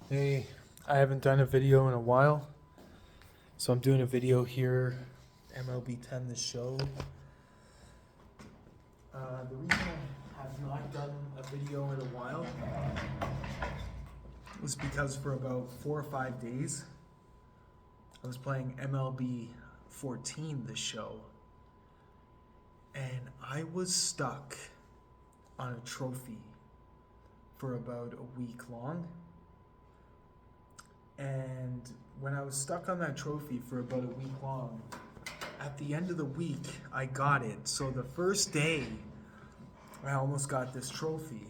Hey, I haven't done a video in a while, so I'm doing a video here, MLB 10 the show. The reason I have not done a video in a while was because for about 4 or 5 days, I was playing MLB 14 the show, and I was stuck on a trophy for about a week long. And when I was stuck on that trophy for about a week long, at the end of the week, I got it. So the first day, I almost got this trophy.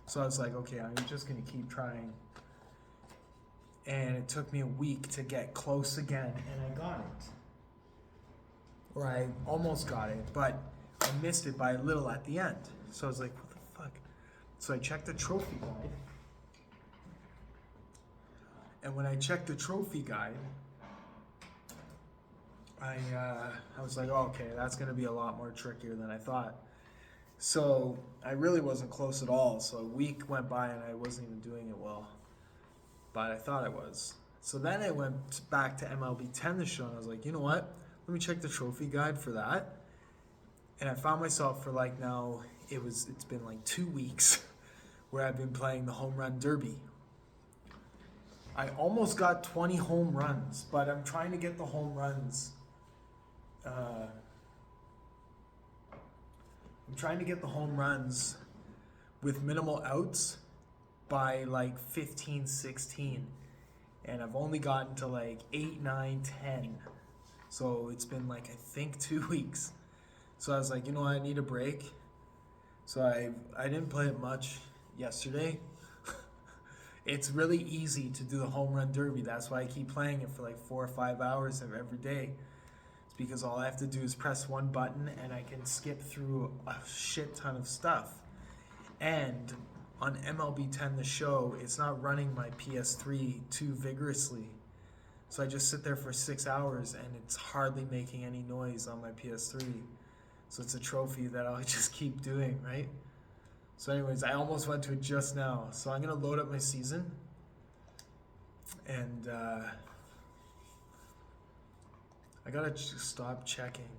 So I was like, okay, I'm just going to keep trying. And it took me a week to get close again, and I got it. Or I almost got it, but I missed it by a little at the end. So I was like, what the fuck? So I checked the trophy guide. And when I checked the trophy guide, I was like, oh, okay, that's going to be a lot more trickier than I thought. So I really wasn't close at all. So a week went by and I wasn't even doing it well, but I thought I was. So then I went back to MLB 10 the show and I was like, you know what? Let me check the trophy guide for that. And I found myself for like now, it's been like 2 weeks where I've been playing the home run derby. I almost got 20 home runs, but I'm trying to get the home runs. I'm trying to get the home runs with minimal outs by like 15, 16. And I've only gotten to like 8, 9, 10. So it's been like, I think 2 weeks. So I was like, you know what, I need a break. So I didn't play it much yesterday. It's really easy to do the home run derby. That's why I keep playing it for like 4 or 5 hours every day. It's because all I have to do is press one button and I can skip through a shit ton of stuff. And on MLB 10 the show, it's not running my PS3 too vigorously. So I just sit there for 6 hours and it's hardly making any noise on my PS3. So it's a trophy that I'll just keep doing, right? So anyways, I almost went to it just now. So I'm going to load up my season. And I got to stop checking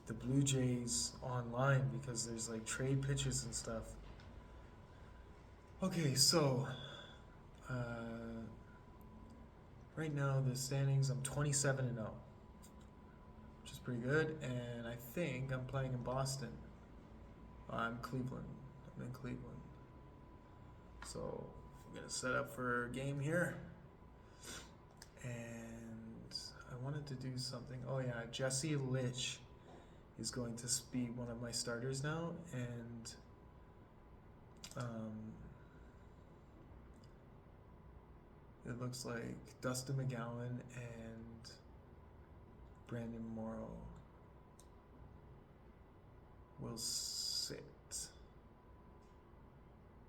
the Blue Jays online because there's like trade pitches and stuff. Okay, so right now the standings, I'm 27-0, which is pretty good, and I think I'm playing in Boston. I'm Cleveland. I'm in Cleveland. So I'm gonna set up for a game here, and I wanted to do something. Oh yeah, Jesse Litch is going to be one of my starters now, and it looks like Dustin McGowan and Brandon Morrow will sit.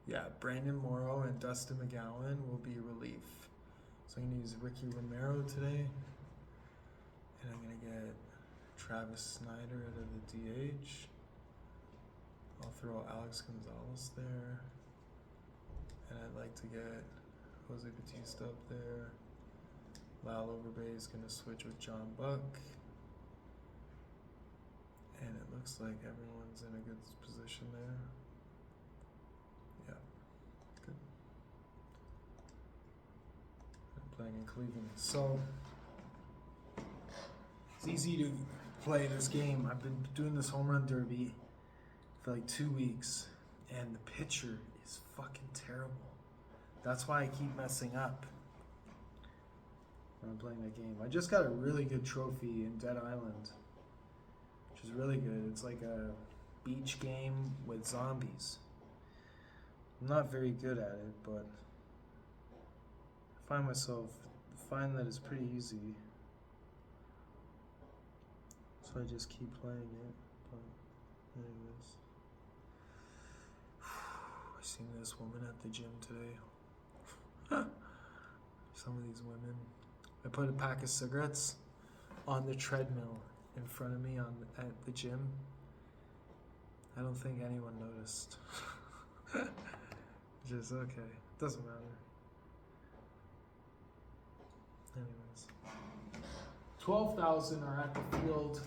Yeah, Brandon Morrow and Dustin McGowan will be relief. So I'm going to use Ricky Romero today. And I'm going to get Travis Snyder out of the DH. I'll throw Alex Gonzalez there. And I'd like to get Jose Bautista up there. Lyle Overbay is going to switch with John Buck. And it looks like everyone's in a good position there. Yeah, good. I'm playing in Cleveland. So, it's easy to play this game. I've been doing this home run derby for like 2 weeks, and the pitcher is fucking terrible. That's why I keep messing up when I'm playing that game. I just got a really good trophy in Dead Island, which is really good. It's like a beach game with zombies. I'm not very good at it, but I find that it's pretty easy. So I just keep playing it. But anyways, I seen this woman at the gym today. Some of these women. I put a pack of cigarettes on the treadmill in front of me at the gym. I don't think anyone noticed. messages. Okay, doesn't matter. Anyways, 12,000 are at the field.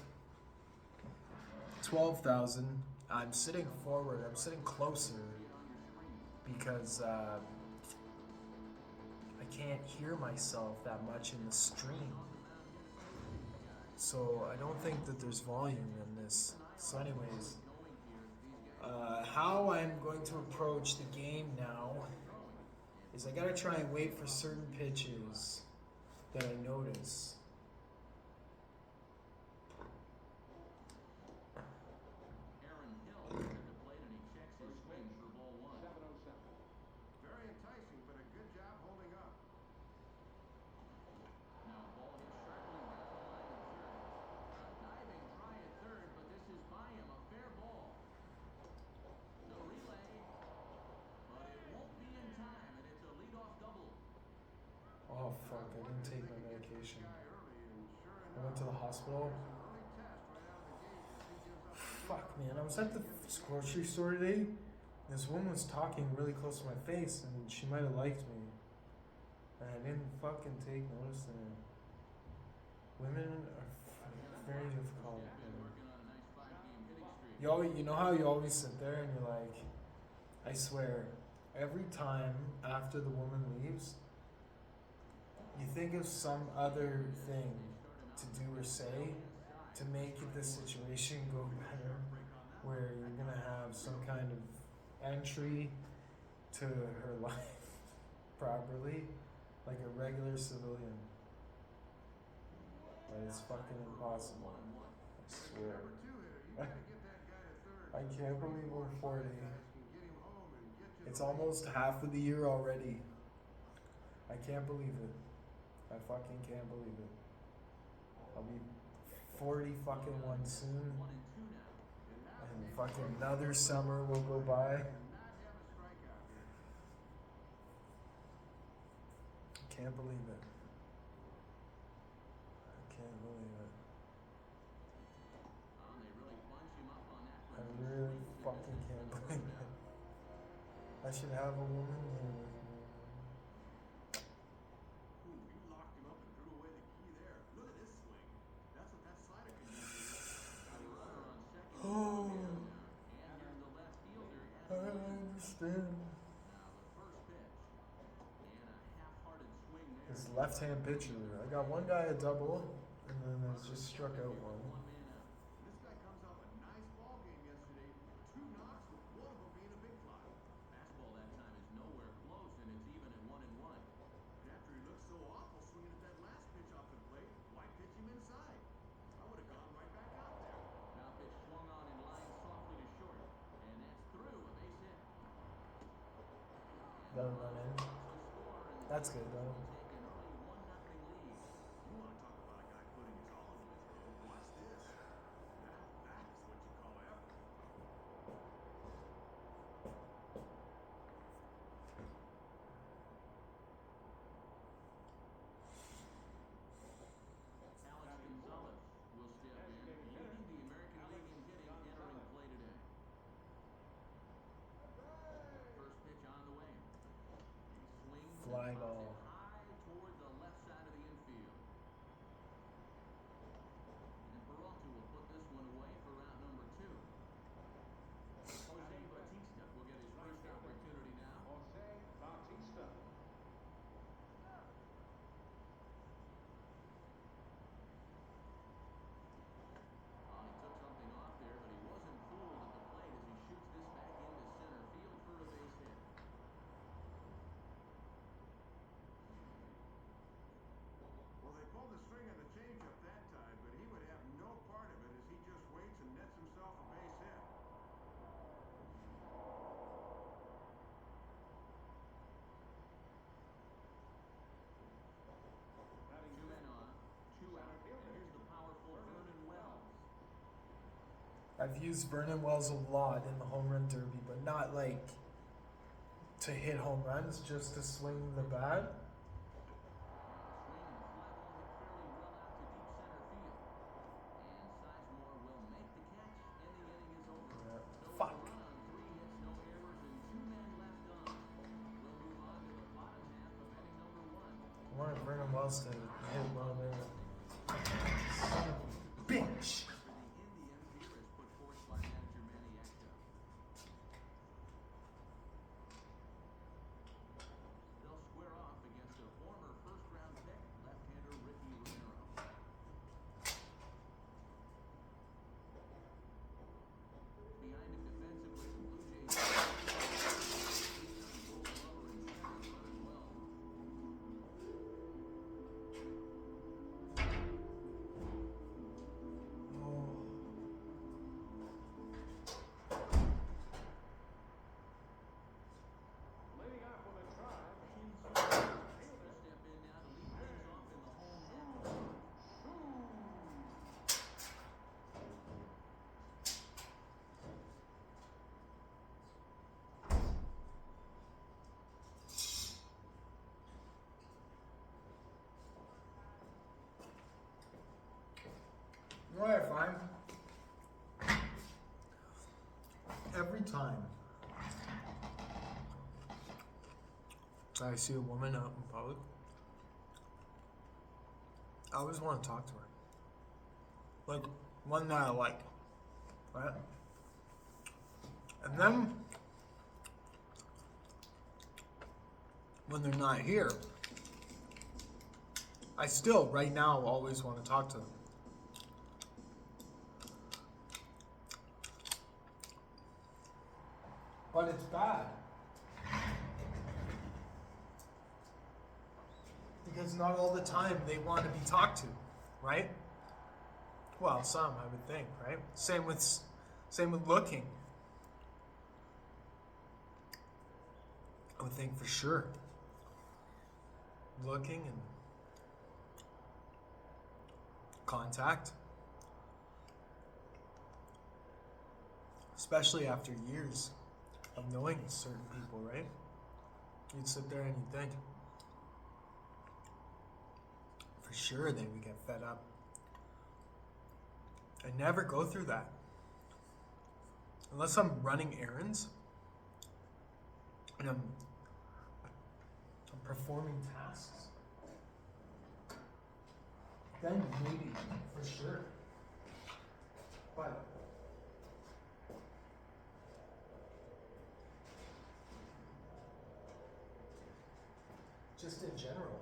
12,000. I'm sitting forward. I'm sitting closer because I can't hear myself that much in the stream. So I don't think that there's volume in this. So anyways, how I'm going to approach the game now is I gotta try and wait for certain pitches that I notice. Very enticing, but a good job holding up. Now ball hit sharply down the line in third. Diving try at third, but this is by him, a fair ball. The relay, but it won't be in time, and it's a leadoff double. Oh fuck, I didn't take my medication. I went to the hospital. Fuck man, I was at the grocery store today. This woman was talking really close to my face and she might have liked me. And I didn't fucking take notice of it. Women are very difficult. You know how you always sit there and you're like, I swear, every time after the woman leaves, you think of some other thing to do or say to make this situation go better, where you're gonna have some kind of entry to her life properly, like a regular civilian. But it's fucking impossible. I swear. I can't believe we're 40. It's almost half of the year already. I can't believe it. I fucking can't believe it. I'll be 40 fucking one soon. And fucking another summer will go by. Can't believe it. I can't believe it. I really fucking can't believe it. I should have a woman here with me. Ooh, he locked him up and threw away the key there. Look at this swing. That's what that slider can do. Got a runner on second. Oh, And here's the left fielder. I understand. Now the first pitch. And a half-hearted swing there. This left-hand pitcher. I got one guy a double, and then I just struck out one. This guy comes off a nice ball game yesterday. 2 knocks with one of them being a big fly. Fastball that time is nowhere close, and it's even at 1-1. And after he looked so awful swinging at that last pitch off the plate, why pitch him inside? I would have gone right back out there. Now pitch swung on in line softly to short, and that's through, a base hit. Got a run in. That's good though. Take an early 1-0 lead. You want to talk about a guy putting his all into his game? Watch this. That is what you call effort. Alex Gonzalez will step in, leading the American League in hitting, entering play today. First pitch on the way. He swings Fly and pops ball. it high toward the left side of the infield. And Peralta will put this one away for round number 2. Jose Bautista will get his first opportunity now. Jose Bautista. He took something off there, but he wasn't fooled at the plate as he shoots this back into center field for a base hit. Well, they pulled the string on the changeup that time, but he would have no part of it as he just waits and nets himself a base hit. Two men on, 2 out, and here's the powerful Vernon Wells. I've used Vernon Wells a lot in the home run derby, but not like to hit home runs, just to swing the bat. Fuck. Vernon Wells to hit well there. Son of a bitch. For the Indians, here is put forth by manager Manny Ecto. They'll square off against a former first-round pick, left-hander Ricky Romero. Behind him defensively, the Blue Jays. Glover and center running well. Leading off with a drive. Step in now to lead things off in the home run. You know what I find? Every time I see a woman out in public, I always want to talk to her. Like, one that I like, right? And then, when they're not here, I still, right now, always want to talk to them. But it's bad. Because not all the time they want to be talked to, right? Well, some, I would think, right? Same with looking. I would think for sure. Looking and contact. Especially after years of knowing certain people, right? You'd sit there and you'd think, for sure they would get fed up. I never go through that. Unless I'm running errands and I'm performing tasks. Then maybe, for sure. But just in general.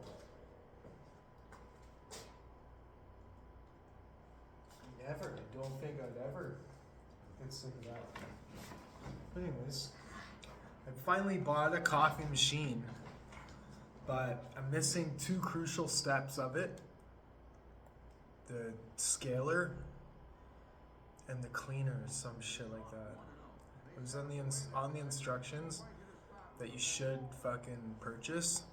Never. I don't think I'd ever get sick of that. But anyways, I finally bought a coffee machine, but I'm missing two crucial steps of it. The scaler and the cleaner or some shit like that. It was on the instructions that you should fucking purchase.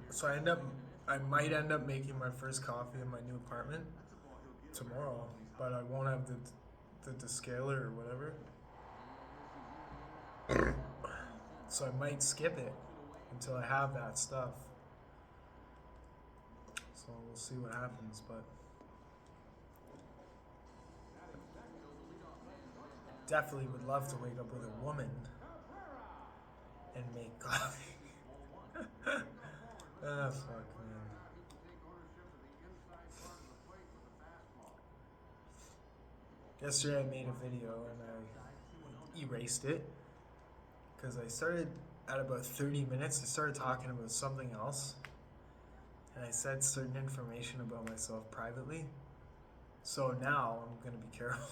So I might end up making my first coffee in my new apartment tomorrow, but I won't have the descaler or whatever. So I might skip it until I have that stuff. So we'll see what happens, but definitely would love to wake up with a woman and make coffee. Ah, fuck, man. Yesterday I made a video and I erased it because I started at about 30 minutes. I started talking about something else and I said certain information about myself privately. So now I'm gonna be careful.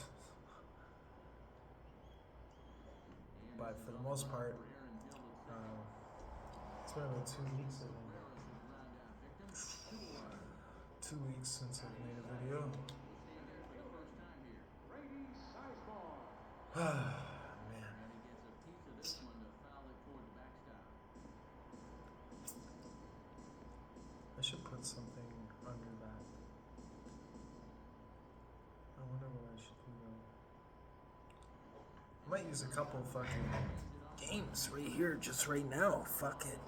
But for the most part, it's been about 2 weeks, I think. 2 weeks since I've made a video. Brady Sizemore. Man. I should put something under that. I wonder what I should do though. I might use a couple fucking games right here, just right now. Fuck it.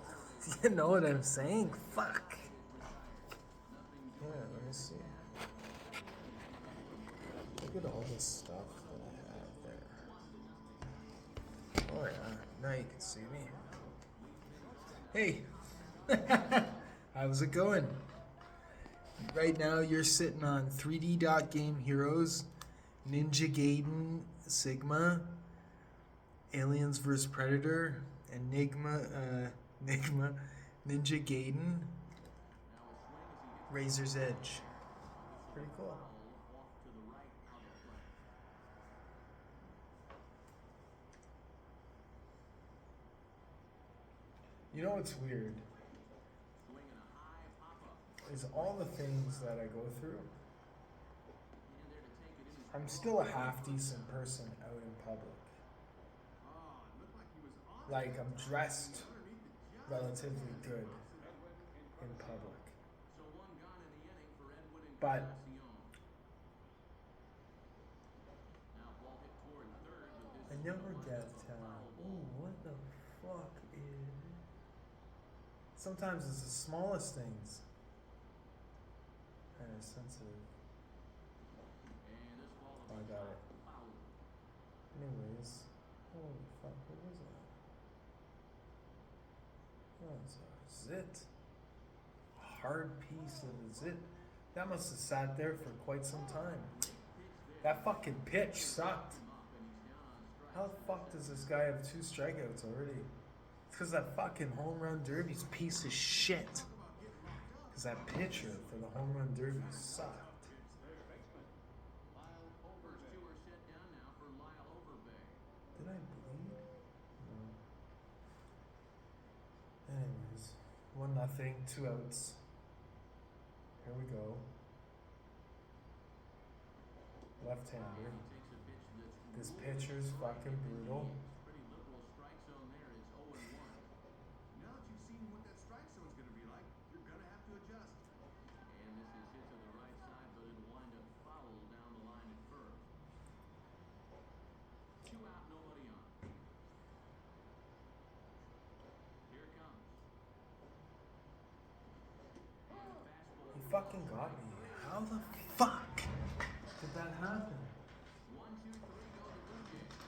You know what I'm saying? Fuck. Yeah, let me see. Look at all this stuff that I have there. Oh yeah, now you can see me. Hey, How's it going? Right now you're sitting on 3D Dot Game Heroes, Ninja Gaiden Sigma, Aliens vs Predator, Enigma, Ninja Gaiden, Razor's Edge. Pretty cool. Off to the right, out of play. You know what's weird Swinging a high pop-up. is all the things that I go through. And there to take it in his I'm still a half decent person out in public. Oh, it looked like he was on Like I'm dressed underneath the jump. relatively good Edwin in Encarnacion. public. So one gone in the inning for Edwin But- Encarnacion. Now ball hit toward third, but this I is never gonna get wind up a foul ball. ooh, what the fuck is... Sometimes it's the smallest things. Kind of sensitive. And this ball Oh, I is got it. foul. Anyways, holy fuck, what was that? Oh, it's a zit. A hard piece of a zit. That must have sat there for quite some time. That fucking pitch sucked. How the fuck does this guy have 2 strikeouts already? It's because that fucking home run derby's a piece of shit. Because that pitcher for the home run derby sucked. Third baseman. Lyle First two are set down now for Lyle Overbay. Did I bleed? No. Anyways, 1-0, 2 outs. Here we go. Left-hander. He takes a pitch that's This pitcher's fucking brutal. pretty liberal strike zone there. It's 0-1. Now that you've seen what that strike zone's going to be like, you're going to have to adjust. And this is hit to the right side, but it'll wind up foul down the line at first. 2 out, nobody on. Here it comes. And a fastball. He fucking got me. How the fuck did that happen? 1, 2, 3 go the Blue Jays.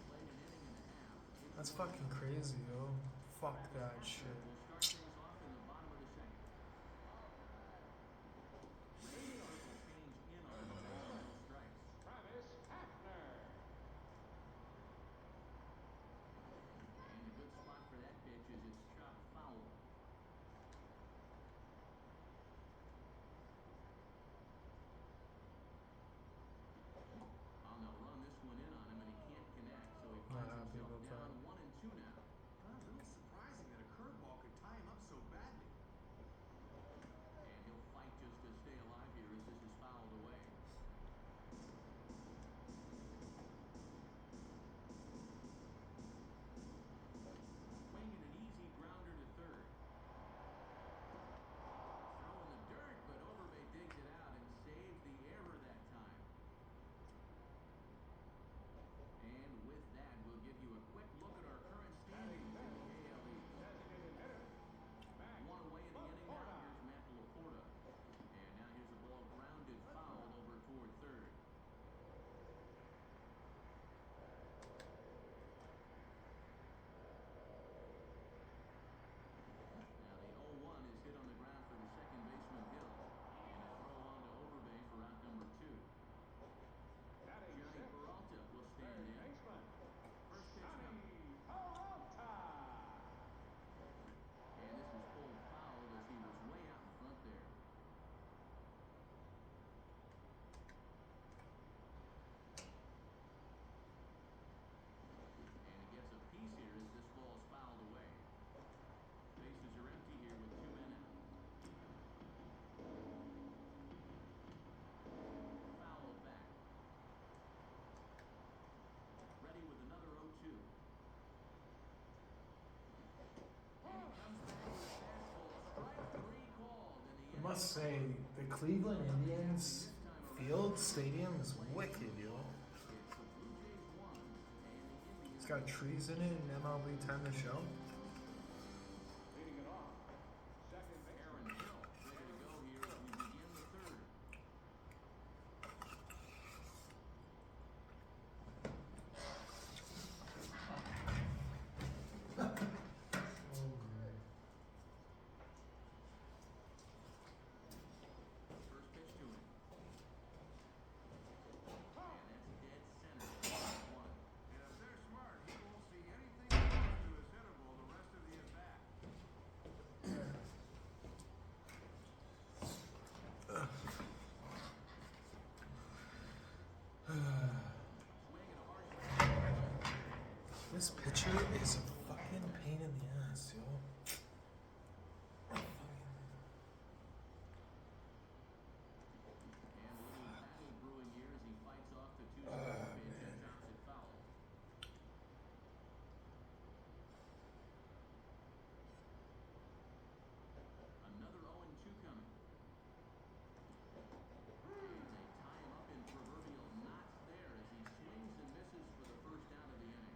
Playing an inning and a half. That's fucking crazy, yo. Fuck that shit. We'll start things off in the bottom of the second. Maybe a little change in on the base on those strikes. Travis Hafner. And a good spot for that pitch is it's chopped foul. They'll run this one in on him, and he can't connect, so he finds Not happy himself about down that. 1 and 2 now. A little surprising that a curveball could tie him up so badly. And he'll fight just to stay alive here as this is fouled away. Swinging an easy grounder to third. Throw in the dirt, but Overbay digs it out and saves the error that time. And with that, we'll give you a quick look at our current standings in the AL East. Designated hitter. Max 1 away in the inning now. Laporta. Here's Matt Laporta. And now here's a ball grounded foul over toward third. Now the 0-1 is hit on the ground for the second baseman Hill. And a throw on to Overbay for out number 2. Batting Johnny sixth. Peralta will stand Third in. baseman. First pitch coming. Johnny Peralta. And this is pulled foul as he was way out in front there. And he gets a piece here as this ball's fouled away. Bases are empty here with 2 men out. Foul back. Ready with another 0-2. And he comes back with a fastball. Strike 3 called. And the I must say, the Cleveland Indians field stadium is wicked, yo. It's the Blue Jays 1 and the Indians. It's got trees in it and MLB Time to Show. Leading it off. Second Aaron baseman. Hill ready to go here as we begin the third. This pitcher is a fucking pain in the ass, yo. And a little battle brewing here as he fights off the 2-0 pitch and chops it foul. Another 0-2 coming. And they tie him up in proverbial knots there as he swings and misses for the first out of the inning.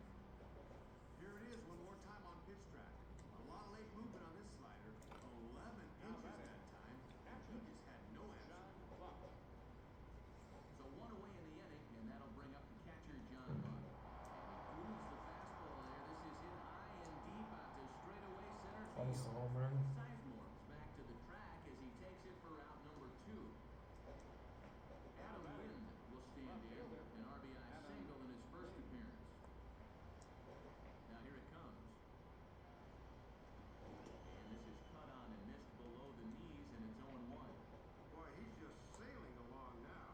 Here it is one more time on pitch track. A lot of late movement on this slider. 11 inches that time. And he just had no answer. John Buck. So one away in the inning, and that'll bring up the catcher, John Buck. And he grooves the fastball there. This is hit high and deep out to straightaway center field. Almost a home run. Sizemore's back to the track as he takes it for out number 2. Adam Lind will stand in, an RBI single in his first appearance. Now here it comes. And this is cut on and missed below the knees, and it's 0-1. Boy, he's just sailing along now.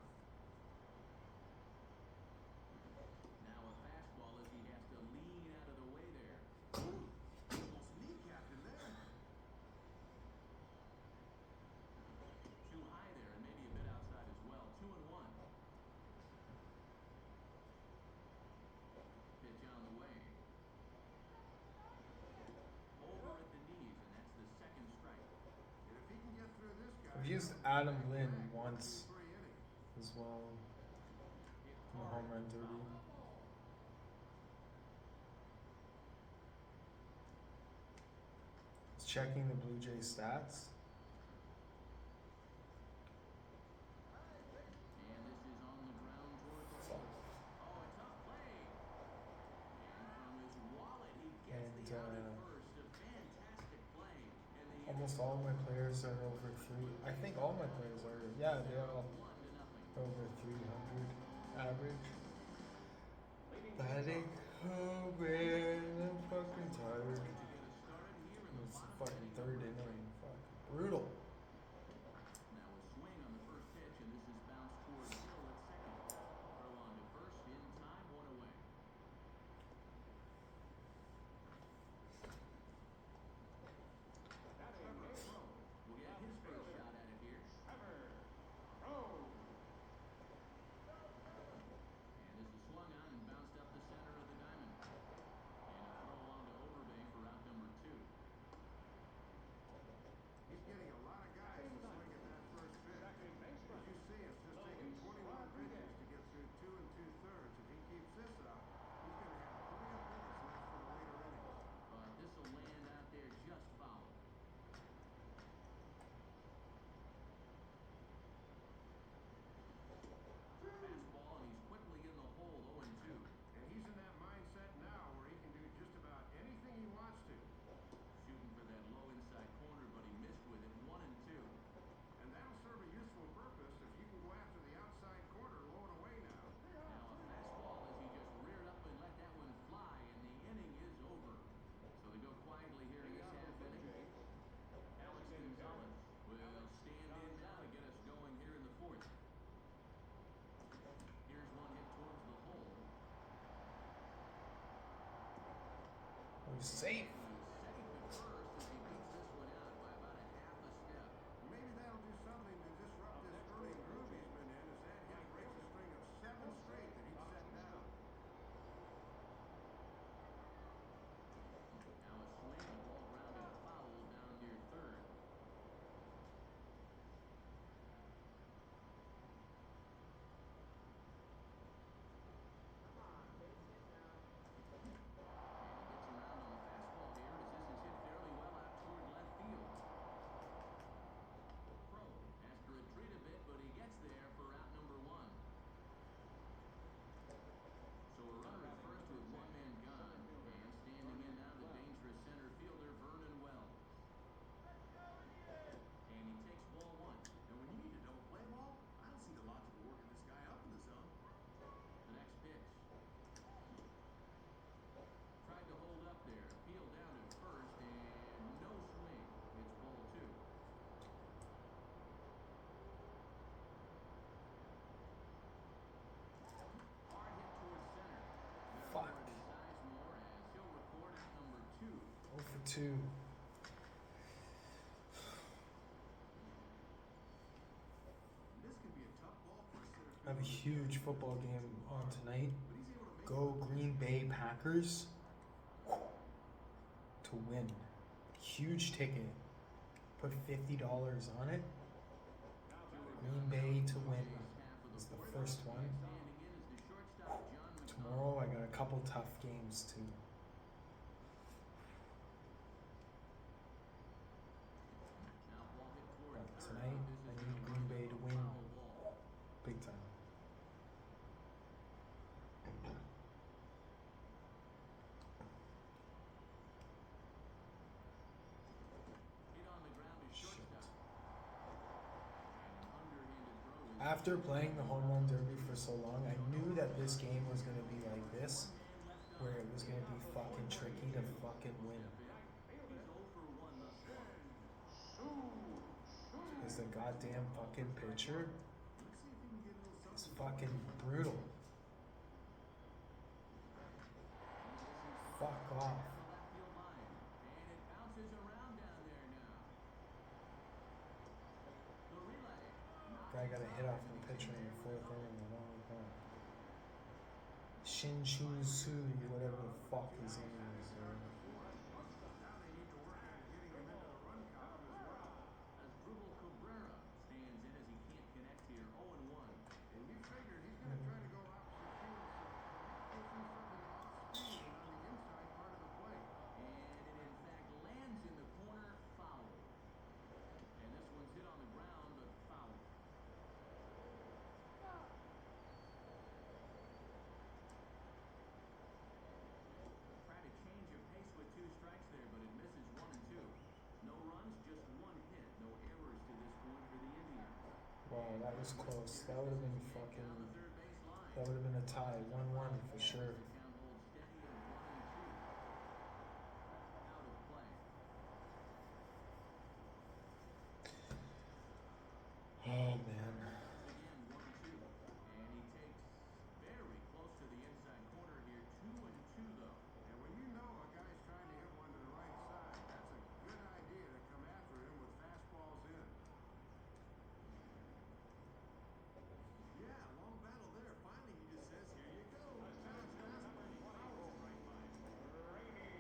Now a fastball as he has to lean out of the way there. Ooh, almost kneecapped him there. Too high there and maybe a bit outside as well. 2-1. Pitch on the way. Over at the knees, and that's the second strike. And if he can get through this guy... I've used Adam Lynn once 3 innings. as well Hit in the hard home run and derby. foul. I was checking the Blue Jay stats. And this is on the ground toward the hole. Oh, a tough play. And from his wallet, he gets And, the out at first. A fantastic play. And the Almost all my players are over 3. I think all my players are. Yeah, they're all 1-0. over 300 average. Leading Batting. Oh man, I'm fucking tired. To get us started here in the It's the bottom fucking inning. third inning. Fuck. Brutal. Now a swing on the first pitch, and this is bounced toward Hill at second. Throw on to first in time, 1 away. batting eighth. Will get his first shot at it here. Trevor Rose. And this is swung on and bounced up the center of the diamond. And a throw on to Overbay for out number 2. He's getting a lot of guys to swing at that first pitch. Second baseman. As you see, it's just taken 21 pitches to get through 2 2/3. If he keeps this up, he's going to have plenty of minutes left for the later innings. But this will land out there just foul. Fastball, and he's quickly in the hole, 0-2. And he's in that mindset now where he can do just about anything he wants to. Shooting for that low inside corner, but he missed with it, 1-2. And that'll serve a useful purpose if you can go after the outside corner low and away now. Now a fastball as he just reared up and let that one fly, and the inning is over. So they go quietly here in this half inning. Alex Gonzalez will stand in now to get us going here in the fourth. Here's one hit towards the hole. We're safe. He's safe at first as he beats this one out by about a half a step. Maybe that'll do something to disrupt this early groove he's been in as that hit breaks a string of 7 straight that he'd set down. Now a swing, the ball grounded foul down near third. And he gets around on the fastball here. 0 for 2. This can be a tough ball for a center I have a fielder. huge football game on tonight. But he's able to make Go Green Bay Packers to win. Huge ticket. Put $50 on it. Green Bay to win is the first one. Tomorrow I got a couple tough games too. But tonight I need Green Bay to win big time. Shit. After playing the home run derby for so long, I knew that this game was gonna be like this, where it was gonna be fucking tricky to fucking win. Because the goddamn fucking pitcher Let's see if he can get a little is something. fucking brutal. Fuck off. Guy got a hit off the pitcher in the fourth inning. I don't like that. Shin Chu Su, whatever the fuck his name is. Now they need to work on getting him into the run column as well. Asdrubal Cabrera stands in as he can't connect here. 0-1. And you figured he's going to try to go opposite field, so pushing something off speed and on the inside part of the plate. And it in fact lands in the corner, foul. And this one's hit on the ground, but foul. Tried to change of pace with 2 strikes there, but it misses 1 and 2. No runs, just 1 hit. No errors to this point for the Indians. Wow, that was close. That would have been fucking. Down the third base line. That would have been a tie. 1-1 for sure. The count holds steady at 1 and 2. Out of play. Oh man. Again, 1-2. And he takes very close to the inside corner here. 2 and 2 though. And when you know a guy's trying to hit one to the right side, that's a good idea to come after him with fastballs in. Yeah, long battle there. Finally, he just says, here you go. Challenge fastball. Fouls it right by him.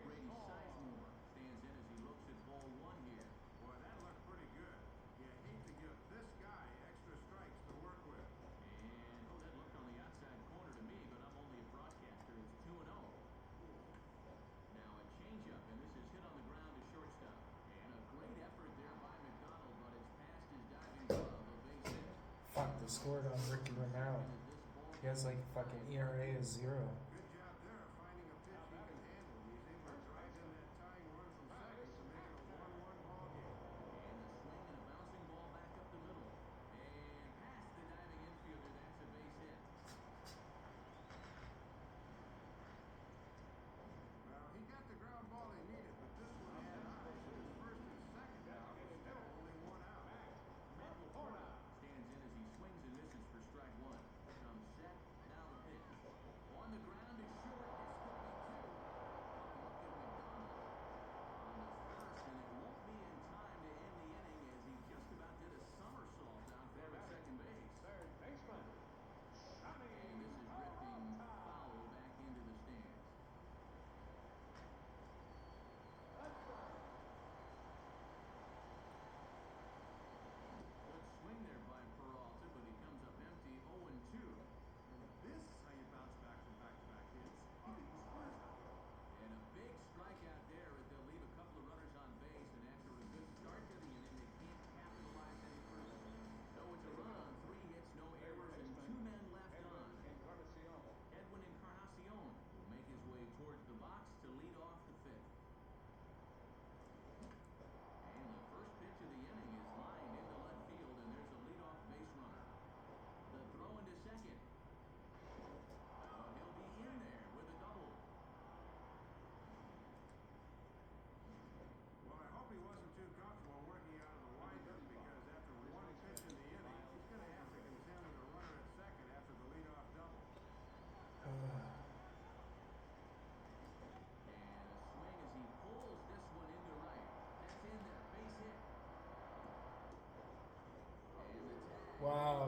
Brady Sizemore stands in as he looks at ball 1 here. Boy, that looked pretty good. You hate to give this guy extra strikes to work with. And that looked on the outside corner to me, but I'm only a broadcaster. It's 2-0. Now a changeup, and this is hit on the ground to shortstop. And a great effort there by McDonald, but it's past his diving glove. A base hit. Fuck, they scored on Ricky Renau. He has like fucking ERA of 0. Good job there of finding a pitch he can handle. He's able to drive in that tying run from second to make it a 1-1 ball game. And the swing and a bouncing ball back up the middle. And past the diving infielder, that's a base hit. Well, he got the ground ball he needed, but this one had eyes. His first and second out was still only 1 out. Matt LaPorta stands in as he swings and misses for strike 1. Comes set, now the pitch. On the ground,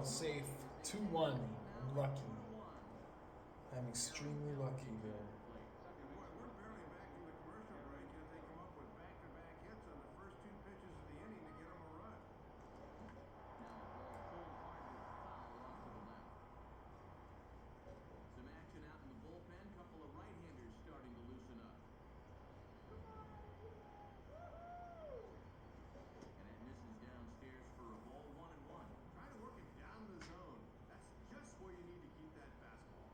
safe. 2-1. I'm lucky. I'm extremely lucky there. Boy, we're barely back from the commercial break, yet they come up with back-to-back hits on the first 2 pitches of the inning to get them a run. Some action out in the bullpen. Couple of right-handers starting to loosen up. And that misses downstairs for a ball. 1-1. Try to work it down the zone. That's just where you need to keep that fastball.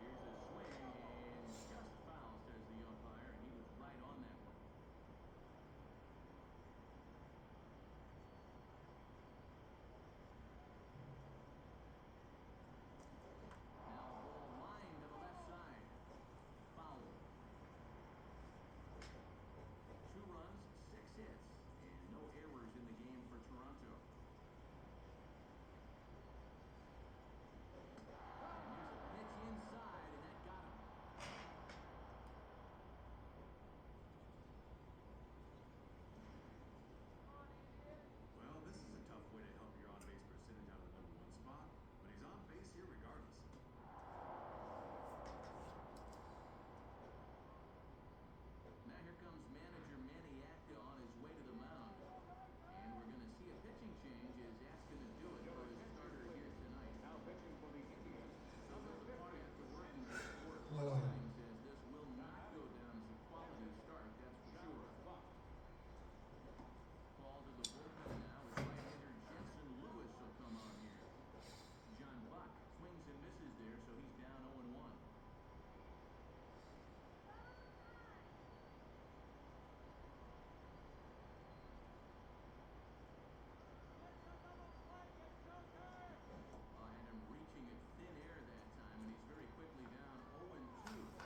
Here's a swing and just foul, says the umpire, and he was right on that one. Now a ball lined to the left side. Foul. 2 runs, 6 hits, and no errors in the game for Toronto. And here's a pitch inside, and that got him. Well, this is a tough way to help your on-base percentage out of the #1 spot, but he's on base here regardless. Now here comes manager Manny Acta on his way to the mound. And we're going to see a pitching change as that's going to do it for his starter here tonight. Now pitching for the Indians. So there's a party after working with 4 Oh. innings as this will not go down as a quality start, that's for sure. Ball to the bullpen now as right-hander Jensen Lewis will come on here. John Buck swings and misses there, so he's down 0-1. And him reaching at thin air that time, and he's very quickly down 0-2.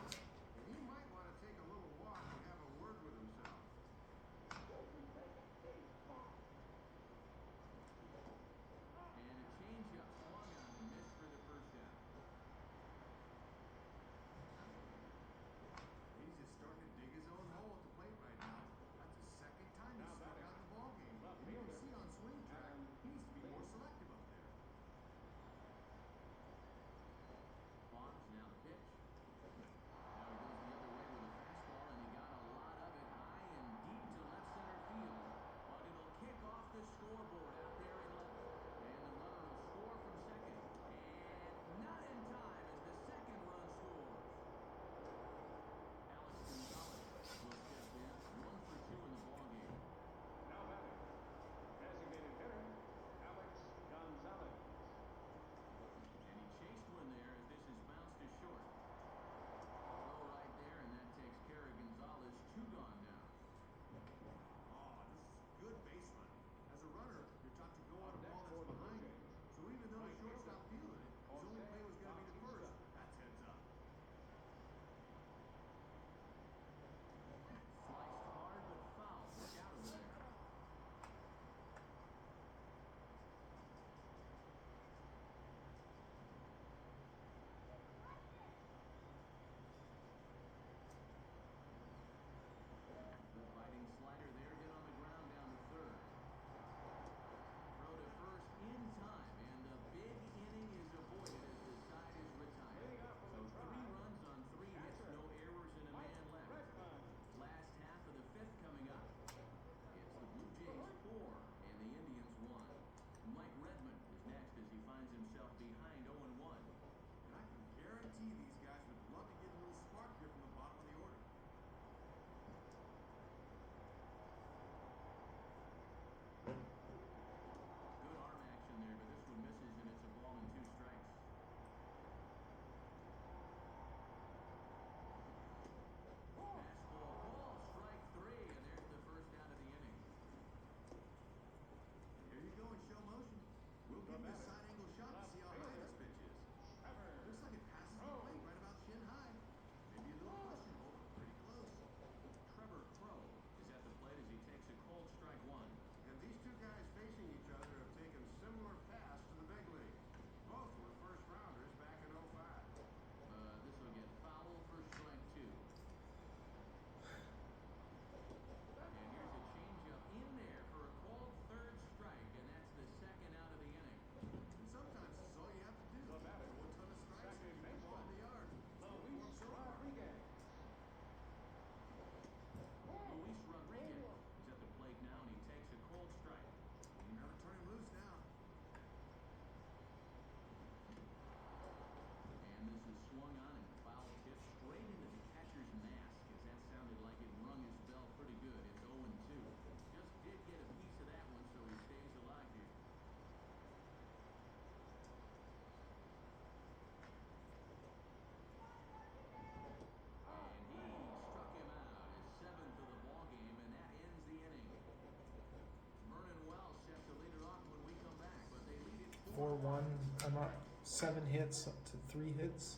I'm up 7 hits up to 3 hits.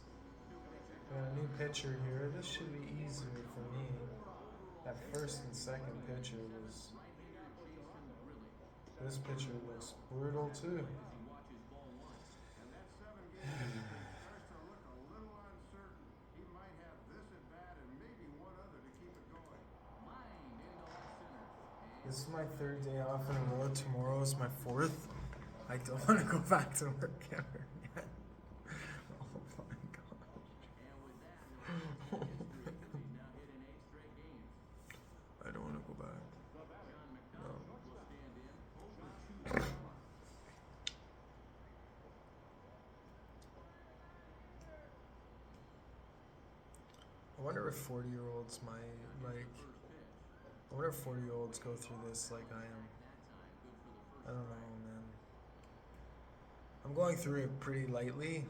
Got a new pitcher here. This should be easier for me. That first and second pitcher was. This pitcher looks brutal too. And that 7-game starts to look a little uncertain. He might have this at bat and maybe one other to keep it going. This is my 3rd day off in a row. Tomorrow is my 4th. I don't want to go back to work ever again. Oh my god. I don't want to go back. No. I wonder if 40-year-olds might like. I wonder if 40-year-olds go through this like I am. I don't know, man. I'm going through it pretty lightly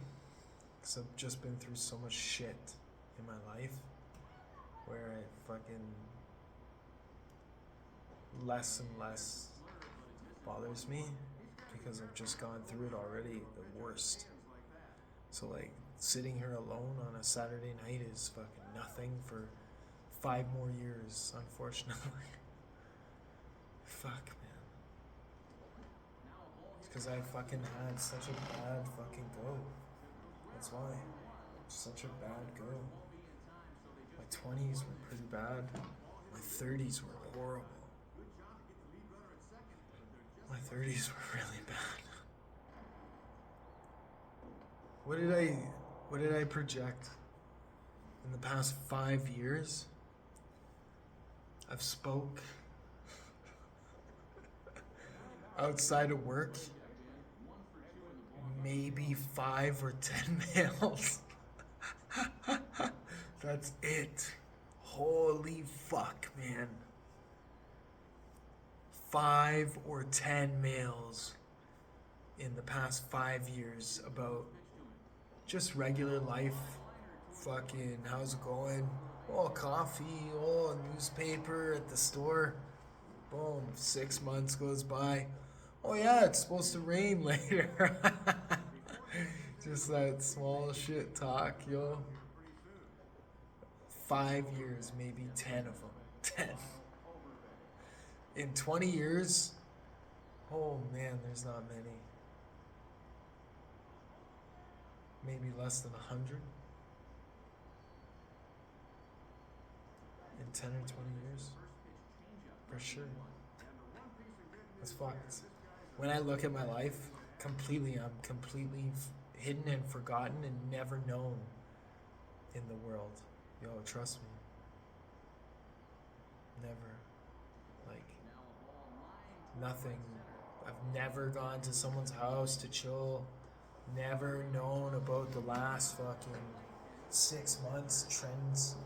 because I've just been through so much shit in my life where it fucking less and less bothers me because I've just gone through it already, the worst. So like sitting here alone on a Saturday night is fucking nothing for 5 more years, unfortunately. Fuck, man. It's because I fucking had such a bad fucking go. That's why. Such a bad go. My 20s were pretty bad. My 30s were horrible. My 30s were really bad. What did I project? In the past 5 years, I've spoke outside of work maybe 5 or 10 males. That's it. Holy fuck, man. 5 or 10 males in the past 5 years about just regular life. Fucking, how's it going? Oh, coffee. Oh, newspaper at the store. Boom, 6 months goes by. Oh yeah, it's supposed to rain later. Just that small shit talk, yo. 5 years, maybe 10 of them. 10. In 20 years, oh man, there's not many. Maybe less than 100. In 10 or 20 years. For sure. That's fucked. When I look at my life, I'm completely hidden and forgotten and never known in the world. Yo, trust me. Never. Like, nothing. I've never gone to someone's house to chill. Never known about the last fucking 6 months trends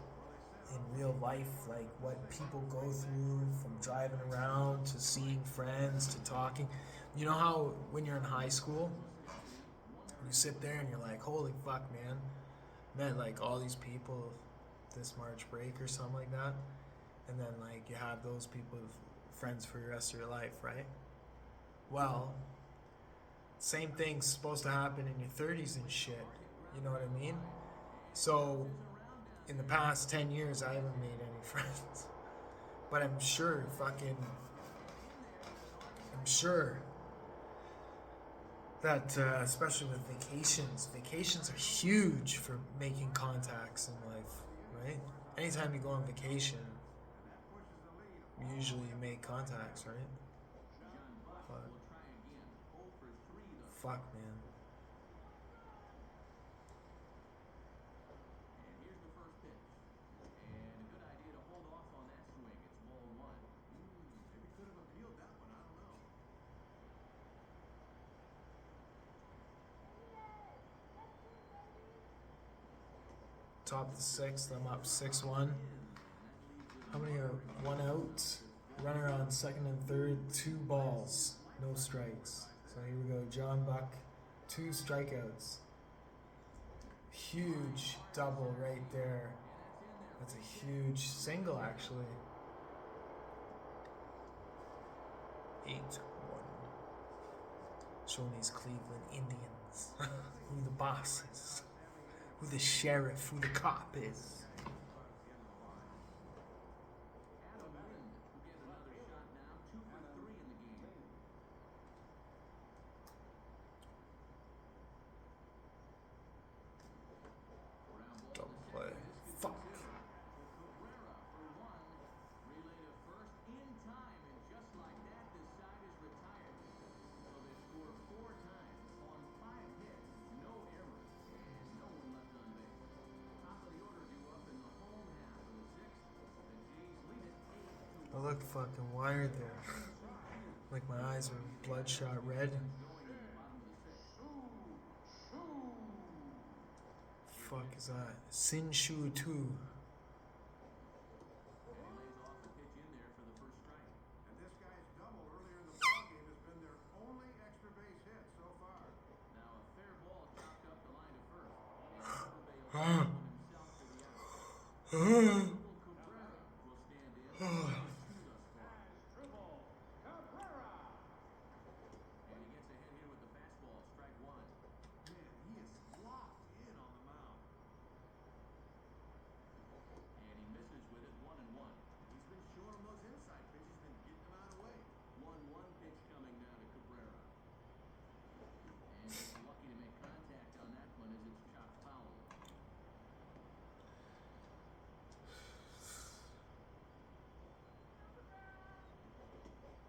in real life, like what people go through from driving around to seeing friends to talking. You know how when you're in high school, you sit there and you're like, holy fuck, man, met like all these people this March break or something like that, and then like you have those people friends for the rest of your life, right? Well, same thing's supposed to happen in your 30s and shit, you know what I mean? So in the past 10 years, I haven't made any friends. But I'm sure that, especially with vacations are huge for making contacts in life, right? Anytime you go on vacation, usually you make contacts, right? But, fuck, man. Top of the 6th, I'm up 6-1. How many are 1 out? Runner on 2nd and 3rd, 2 balls, no strikes. So here we go, John Buck, 2 strikeouts. Huge double right there. That's a huge single, actually. 8-1. Showing these Cleveland Indians who the boss is, who the sheriff, who the cop is. Adam Lind, who gets another shot now, 2 for 3 in the game. Ground ball Double to play. second. This could Fuck. be two. Cabrera for one. Relay to first in time, and just like that, this side is retired. So they score 4 times on 5 hits, no errors, and no one left on base. Top of the order due up in the home half of the 6th. The Jays lead it 8-1. I look fucking wired there. Like my eyes are bloodshot red. Going in the bottom of the 6th. Fuck is that? Sinshu 2. And he lays off the pitch in there for the first strike. And this guy's double earlier in the ballgame has been their only extra base hit so far. Now a fair ball chopped up the line to first. And Alvin himself to the out. Cabrera will stand in. 2 thus far. Dribble. Cabrera. And he gets ahead here with the fastball. Strike 1. Man, he is locked in on the mound. And he misses with it 1-1. He's been showing him those inside pitches, been getting them out of the way. 1-1 pitch coming now to Cabrera. And he's lucky to make contact on that one as it's chopped foul.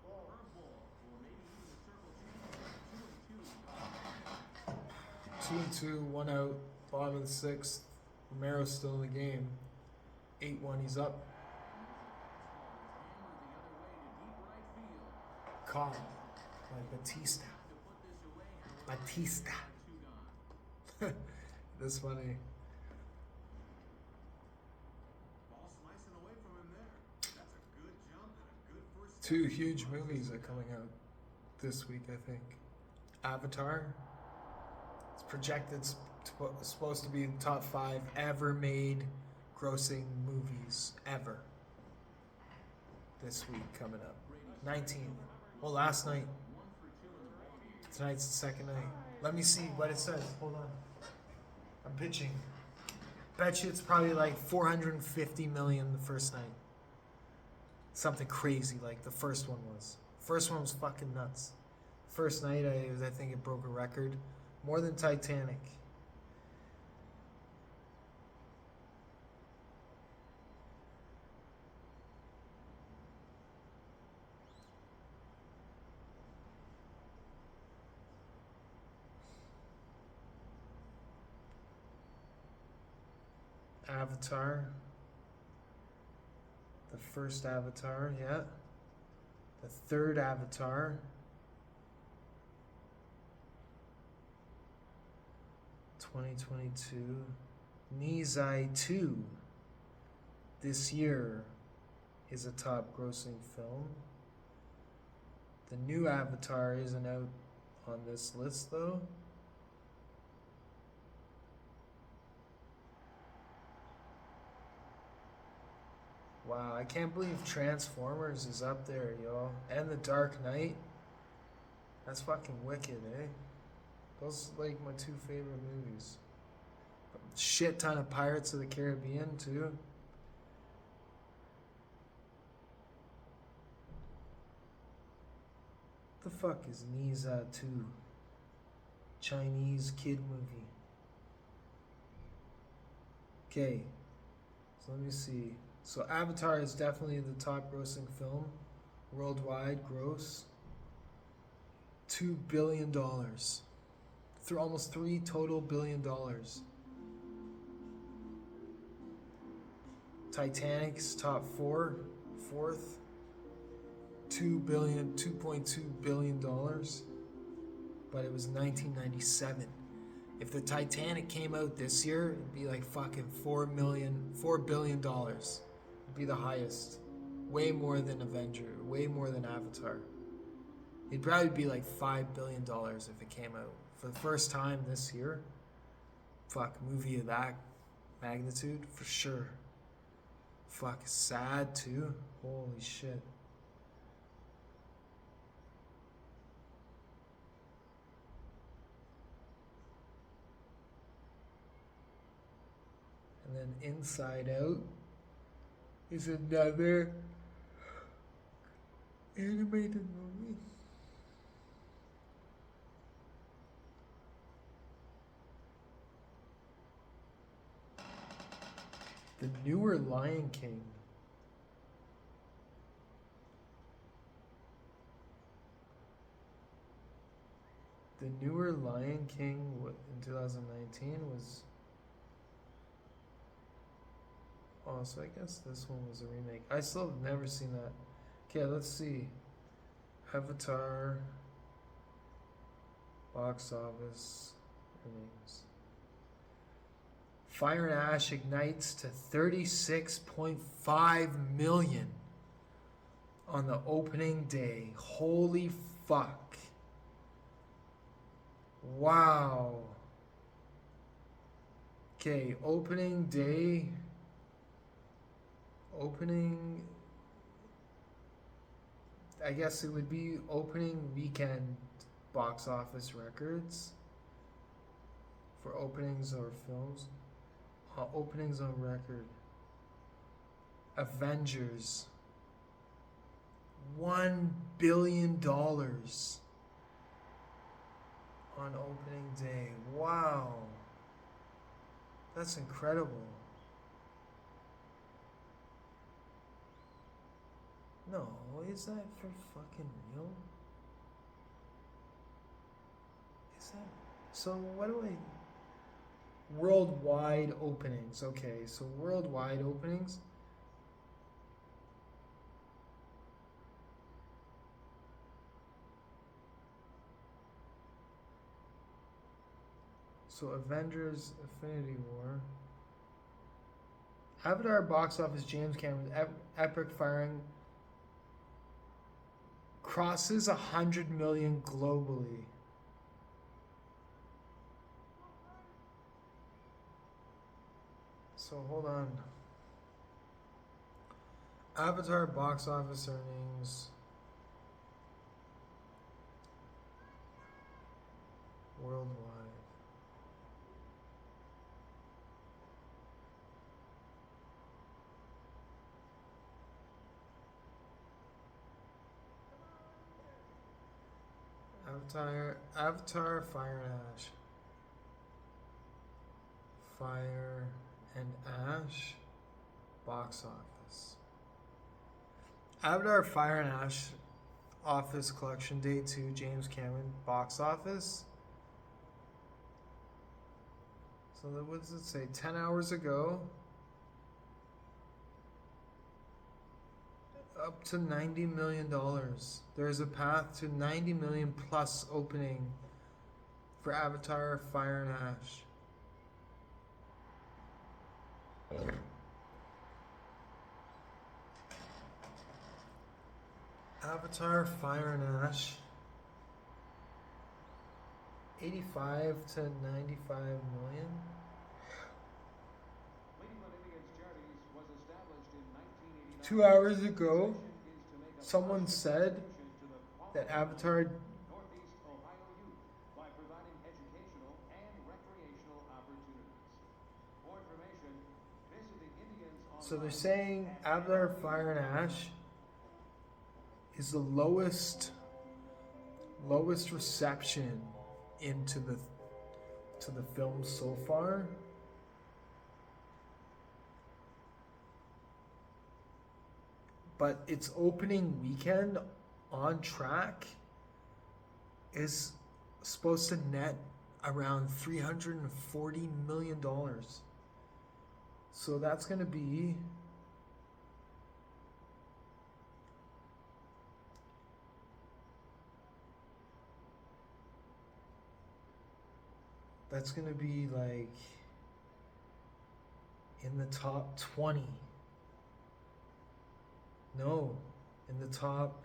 Curveball, or maybe even the circle change. 2-2. 2-2, 1 out, bottom of the 6th. Romero's still in the game. 8-1, he's up. Caught by Batista. Batista. That's funny. Ball slicing away from him there. That's a good jump and a good first step. 2 huge movies are coming out this week, I think. Avatar. It's projected supposed to be in the top 5 ever made grossing movies ever. This week coming up. 19. Well, last night. Tonight's the second night. Let me see what it says. Hold on. I'm pitching. Bet you it's probably like 450 million the first night. Something crazy like the first one was. First one was fucking nuts. First night, I think it broke a record. More than Titanic. Avatar. The first Avatar, yeah. The third Avatar. 2022. Nizai 2. This year is a top grossing film. The new Avatar isn't out on this list though. Wow, I can't believe Transformers is up there, yo. And The Dark Knight. That's fucking wicked, eh? Those are like my 2 favorite movies. Shit ton of Pirates of the Caribbean, too. The fuck is Niza 2? Chinese kid movie. Okay, so let me see. So Avatar is definitely the top grossing film. Worldwide gross. $2 billion. Through almost $3 total billion. Titanic's top 4, fourth. $2.2 billion. But it was 1997. If the Titanic came out this year, it'd be like fucking $4 billion. It'd be the highest. Way more than Avenger, way more than Avatar. It'd probably be like $5 billion if it came out. For the first time this year, fuck, movie of that magnitude, for sure. Fuck, sad too. Holy shit. then Inside Out is another animated movie. The newer Lion King. The newer Lion King in 2019 was. Oh, so I guess this one was a remake. I still have never seen that. Okay, let's see. Avatar. Box office. Earnings. Fire and Ash ignites to 36.5 million on the opening day. Holy fuck. Wow. Okay, opening day. Opening. I guess it would be opening weekend box office records for openings or films. Openings on record. Avengers. $1 billion on opening day. Wow. That's incredible. No, is that for fucking real? Is that... So what do I... Worldwide openings. Okay, so worldwide openings. So Avengers Infinity War. Avatar box office, James Cameron's epic firing crosses 100 million globally. So hold on. Avatar box office earnings worldwide. Avatar, Fire and Ash. Fire and Ash box office. Avatar, Fire and Ash office collection day 2, James Cameron box office. So what does it say? 10 hours ago. Up to $90 million. There's a path to 90 million plus opening for Avatar, Fire and Ash. Avatar, Fire and Ash. 85 to 95 million. Cleveland Indians Charities was established in 1989. 2 hours ago, someone said that Avatar Northeast Ohio youth by providing educational and recreational opportunities. For information, visit the Indians online. So they're saying Avatar, Fire and Ash is the lowest reception into the film so far. But its opening weekend on track is supposed to net around $340 million. So that's going to be like in the top 20. No, in the top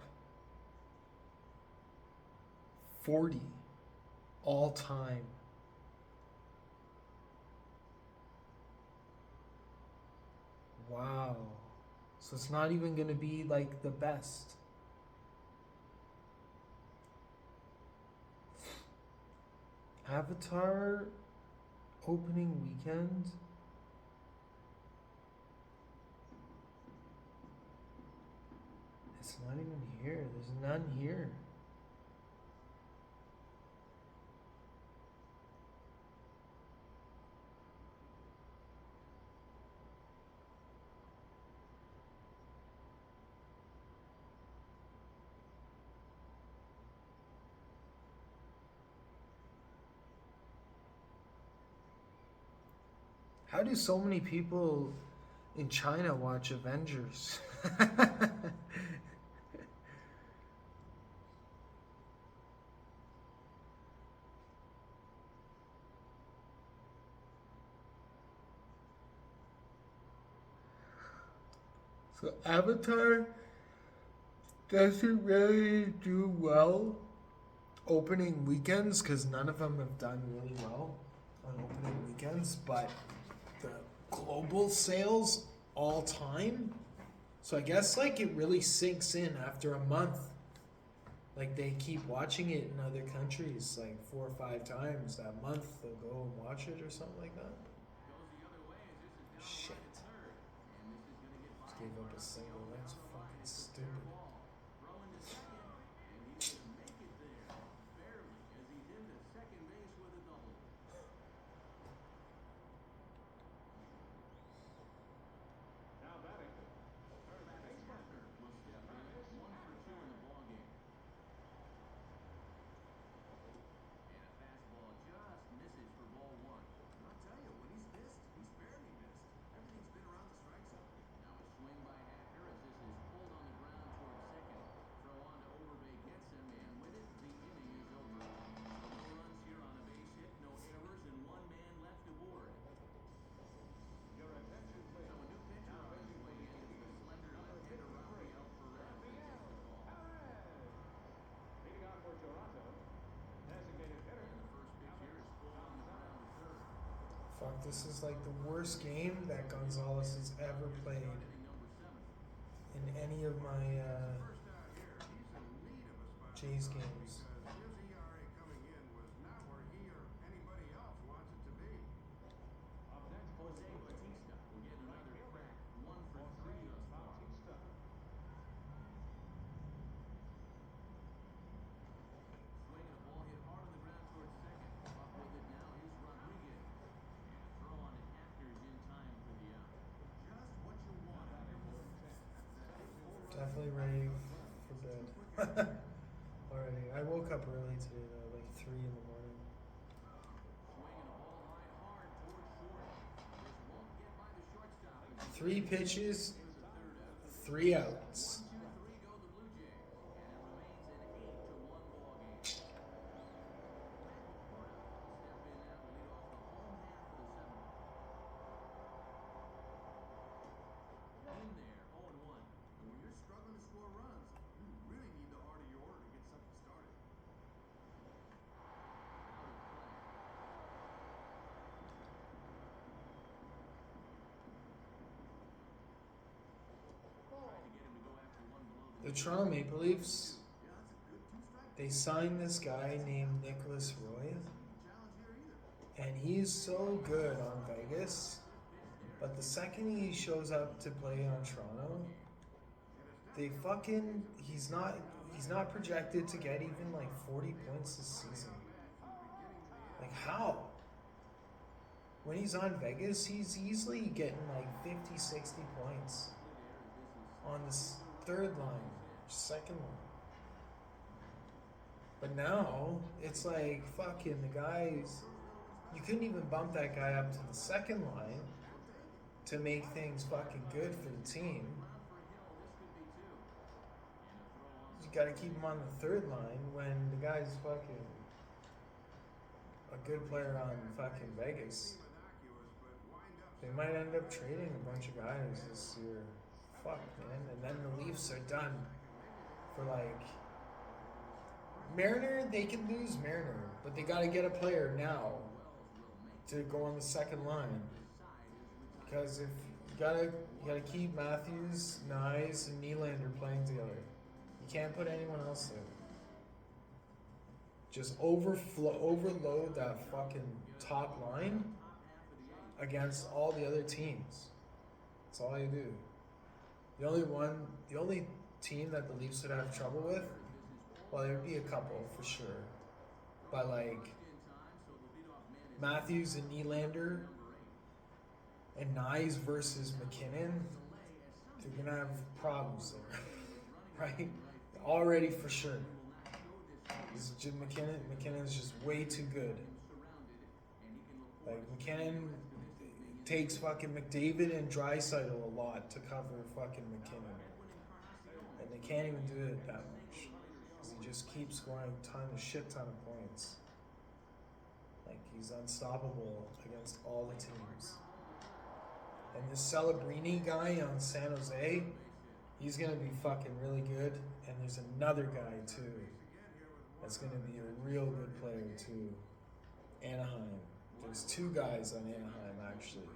40 all time. Wow. So it's not even going to be like the best. Avatar opening weekend It's not even here. There's none here. How do so many people in China watch Avengers? So Avatar doesn't really do well opening weekends because none of them have done really well on opening weekends, but the global sales all time. So I guess like it really sinks in after a month. Like they keep watching it in other countries like 4 or 5 times that month. They'll go and watch it or something like that. Goes the other way as this is down Shit. the third. And this is going to get Just gave up a single. That's fucking stupid. Throw into second, and he's going to make it there. Barely, as he's into second base with a double. Now batting. Third Travis baseman. Buckner will step in. 1 for 2 in the ballgame. And a fastball just misses for ball 1. I'll tell you, when he's missed, he's barely missed. Everything's been around the strike zone. Now a swing by Hacker as this is pulled on the ground towards second. Throw on to Overbay gets him, and with it, the inning is over. So no runs here on a base hit, no errors, and 1 man left aboard. Your attention, So a please. new pitcher on his way in is the slender left-hander Rafael Perez that takes the call. Leading off for Toronto, designated hitter. And the first pitch here is pulled on the ground to third. Fuck, this is like the worst game that Gonzalez has ever played Inning number 7. in any of my First out here, he's in need of a spot. Jays games. Because his ERA coming in was not where he or anybody else wants it to be. Up next, Jose Batista will get another crack. 1 for 3 thus far. Bautista. Swing and a ball hit hard on the ground towards second. Up with it now is Rodriguez. And a throw on to Hackers in time for the out. Just what you want out of your Definitely ready for bed. Already. I woke up early today though, like 3 in the morning. Swing and a ball line hard towards short. This won't get by the shortstop. 3 pitches, Here's the third out. 3 outs. 1, 2, 3 go the Blue Jays. And it remains an 8-1 ball game. Matt Laporta will step in now to lead off the home half of the 7th. In there, 0-1. And when you're struggling to score runs, you really need the heart of your order to get something started. Out of play. Tried to get him to go after one below The Toronto Maple Leafs, Yeah, that's a good two-strike. they signed this guy named Nicholas Roy, Challenge here either. and he's so good on Vegas. But the second he shows up to play on Toronto, they fucking he's not projected to get even like 40 points this season. Like how? When he's on Vegas, he's easily getting like 50, 60 points on this third line, second line. But now it's like fucking the guys. You couldn't even bump that guy up to the second line to make things fucking good for the team. You gotta keep him on the third line when the guy's fucking a good player on fucking Vegas. They might end up trading a bunch of guys this year. Fuck, man. And then the Leafs are done for like Mariner. They can lose Mariner, but they gotta get a player now to go on the second line. Because if you gotta keep Matthews, Nyes, and Nylander playing together. You can't put anyone else there. Just overload that fucking top line against all the other teams. That's all you do. The only team that the Leafs would have trouble with, well, there'd be a couple for sure. But like Matthews and Nylander and Nyes versus McKinnon, they're gonna have problems there, right? Already for sure. Because McKinnon's just way too good. Like McKinnon takes fucking McDavid and Draisaitl a lot to cover fucking McKinnon, and they can't even do it that much because he just keeps scoring a shit ton of points. Like he's unstoppable against all the teams. And this Celebrini guy on San Jose, he's gonna be fucking really good. And there's another guy too that's gonna be a real good player too. Anaheim. There's two guys on Anaheim actually.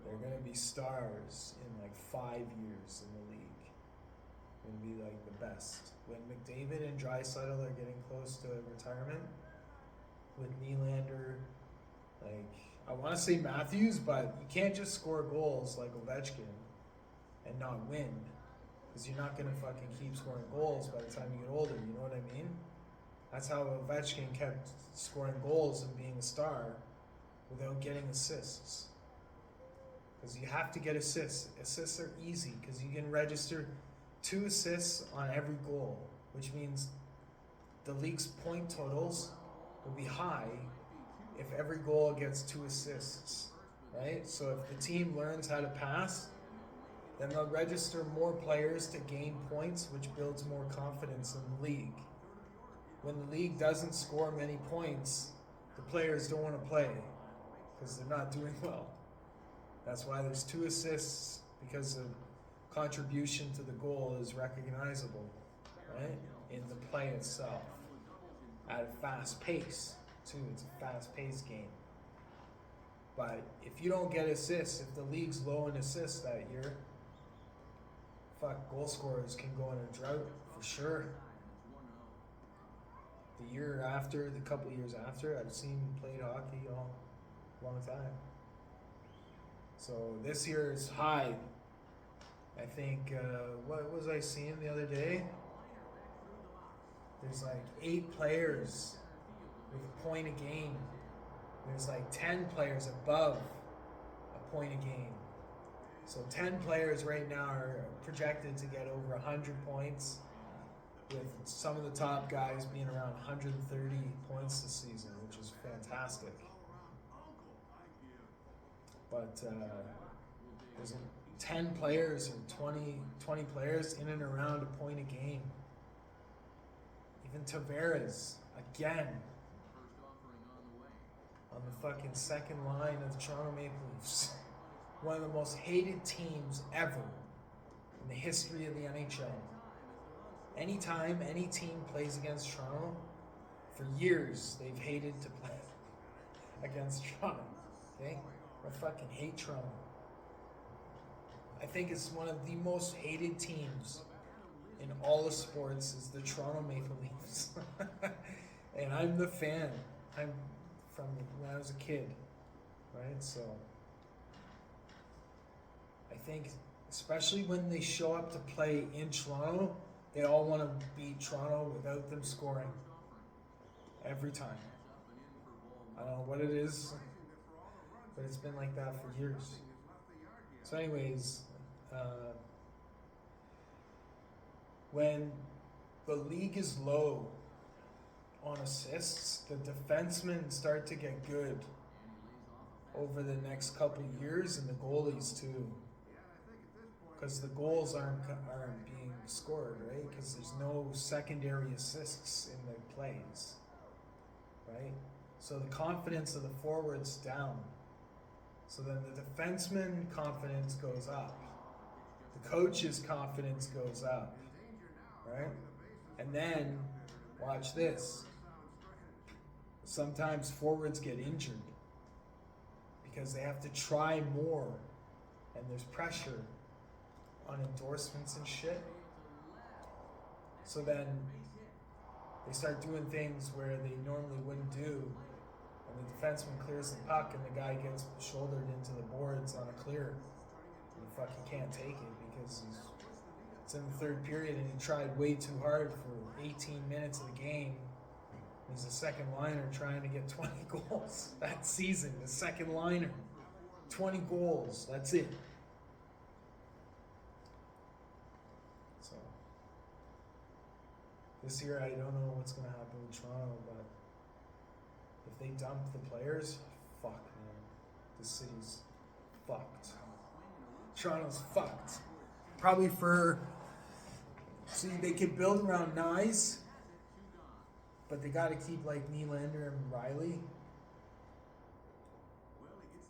They're gonna be stars in like 5 years in the league. Gonna be like the best. When McDavid and Draisaitl are getting close to retirement, with Nylander, like I want to say Matthews, but you can't just score goals like Ovechkin and not win, because you're not gonna fucking keep scoring goals by the time you get older. You know what I mean? That's how Ovechkin kept scoring goals and being a star without getting assists. Because you have to get assists. Assists are easy because you can register 2 assists on every goal, which means the league's point totals will be high if every goal gets 2 assists, right? So if the team learns how to pass, then they'll register more players to gain points, which builds more confidence in the league. When the league doesn't score many points, the players don't want to play because they're not doing well. That's why there's 2 assists, because the contribution to the goal is recognizable, right? In the play itself. At a fast pace, too. It's a fast-paced game. But if you don't get assists, if the league's low in assists that year, goal scorers can go in a drought for sure. The year after, the couple years after, I've seen played hockey all long time. So this year is high. I think, what was I seeing the other day? There's like 8 players with a point a game. There's like 10 players above a point a game. So 10 players right now are projected to get over 100 points, with some of the top guys being around 130 points this season, which is fantastic. But there's 10 players or 20 players in and around a point a game. Even Tavares, again, on the fucking second line of the Toronto Maple Leafs. One of the most hated teams ever in the history of the NHL. Anytime any team plays against Toronto, for years they've hated to play against Toronto. Okay? I fucking hate Toronto. I think it's one of the most hated teams in all of sports is the Toronto Maple Leafs. And I'm the fan. I'm from when I was a kid, right? So I think especially when they show up to play in Toronto, they all want to beat Toronto without them scoring. Every time. I don't know what it is, but it's been like that for years. So anyways, when the league is low on assists, the defensemen start to get good over the next couple years, and the goalies too. Because the goals aren't being scored, right? Because there's no secondary assists in the plays, right? So the confidence of the forwards down. So then the defenseman confidence goes up. The coach's confidence goes up, right? And then, watch this. Sometimes forwards get injured because they have to try more, and there's pressure on endorsements and shit. So then they start doing things where they normally wouldn't do, and the defenseman clears the puck and the guy gets shouldered into the boards on a clear. And he fucking can't take it because he's It's in the third period, and he tried way too hard for 18 minutes of the game. He's a second liner trying to get 20 goals that season. The second liner, 20 goals. That's it. So this year, I don't know what's going to happen with Toronto, but if they dump the players, fuck, man. The city's fucked. Toronto's fucked. Probably for... See, they could build around Nyes, but they got to keep, like, Nylander and Riley.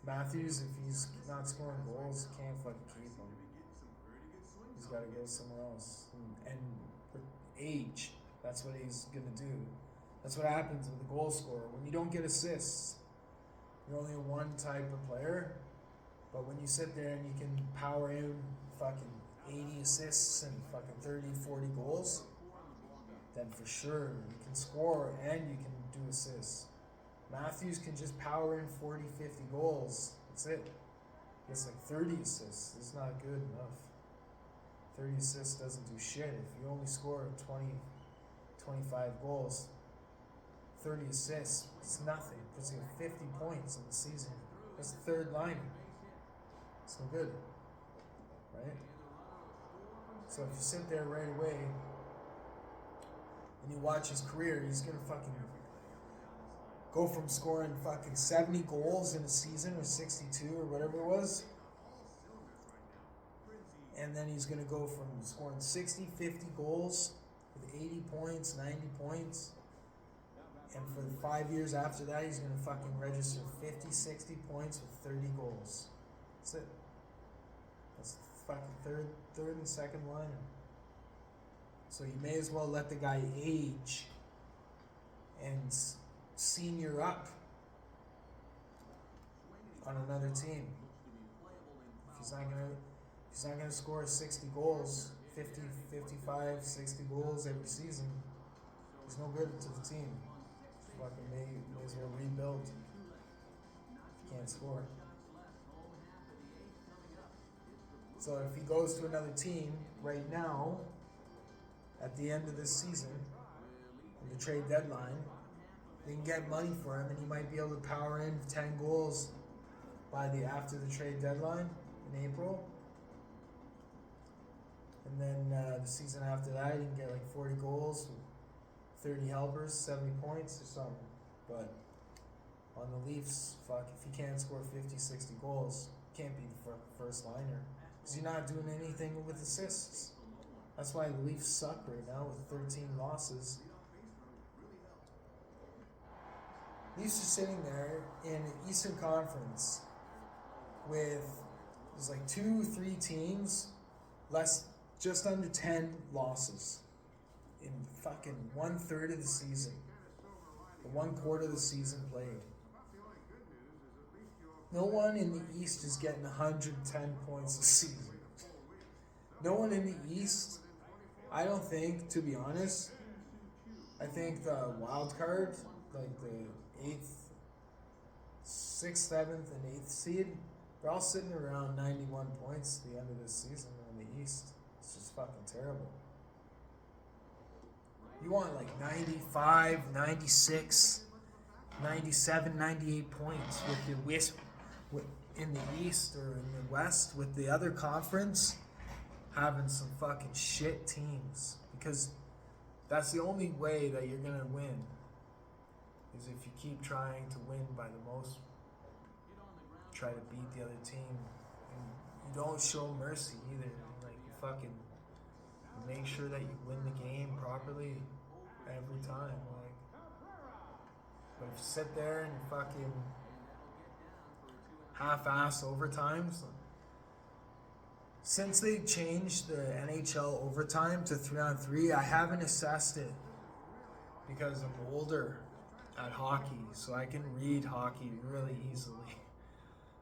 Matthews, if he's not scoring goals, can't fucking keep him. He's got to go somewhere else. And with age, that's what he's going to do. That's what happens with a goal scorer. When you don't get assists, you're only a one type of player. But when you sit there and you can power in fucking 80 assists and fucking 30, 40 goals, then for sure you can score and you can do assists. Matthews can just power in 40, 50 goals. That's it. Gets like 30 assists. It's not good enough. 30 assists doesn't do shit. If you only score 20, 25 goals, 30 assists, it's nothing. Puts you at 50 points in the season. That's the third liner. It's no good. Right? So if you sit there right away and you watch his career, he's gonna fucking go from scoring fucking 70 goals in a season or 62 or whatever it was, and then he's gonna go from scoring 60, 50 goals with 80 points, 90 points, and for the 5 years after that, he's gonna fucking register 50, 60 points with 30 goals. That's it. That's the fucking third and second liner. So you may as well let the guy age and senior up on another team. If he's not gonna score 60 goals, 50, 55, 60 goals every season, he's no good to the team. Fucking may as well rebuild if you can't score. So if he goes to another team right now, at the end of this season, on the trade deadline, they can get money for him, and he might be able to power in 10 goals by after the trade deadline in April. And then the season after that, he can get like 40 goals, 30 helpers, 70 points or something. But on the Leafs, fuck, if he can't score 50, 60 goals, can't be the first liner. Because you're not doing anything with assists. That's why the Leafs suck right now with 13 losses. Leafs are sitting there in the Eastern Conference with, there's like 2-3 teams, just under 10 losses in fucking 1/3 of the season. The 1/4 of the season played. No one in the East is getting 110 points a season. No one in the East, I don't think, to be honest, I think the wild card, like the 8th, 6th, 7th, and 8th seed, they're all sitting around 91 points at the end of this season in the East. It's just fucking terrible. You want like 95, 96, 97, 98 points with your in the East or in the West with the other conference having some fucking shit teams, because that's the only way that you're gonna win is if you keep trying to win by the most, try to beat the other team, and you don't show mercy either. Like, you fucking make sure that you win the game properly every time. Like, but if you sit there and you fucking half-ass overtimes, since they changed the NHL overtime to 3-on-3, I haven't assessed it because I'm older at hockey, so I can read hockey really easily.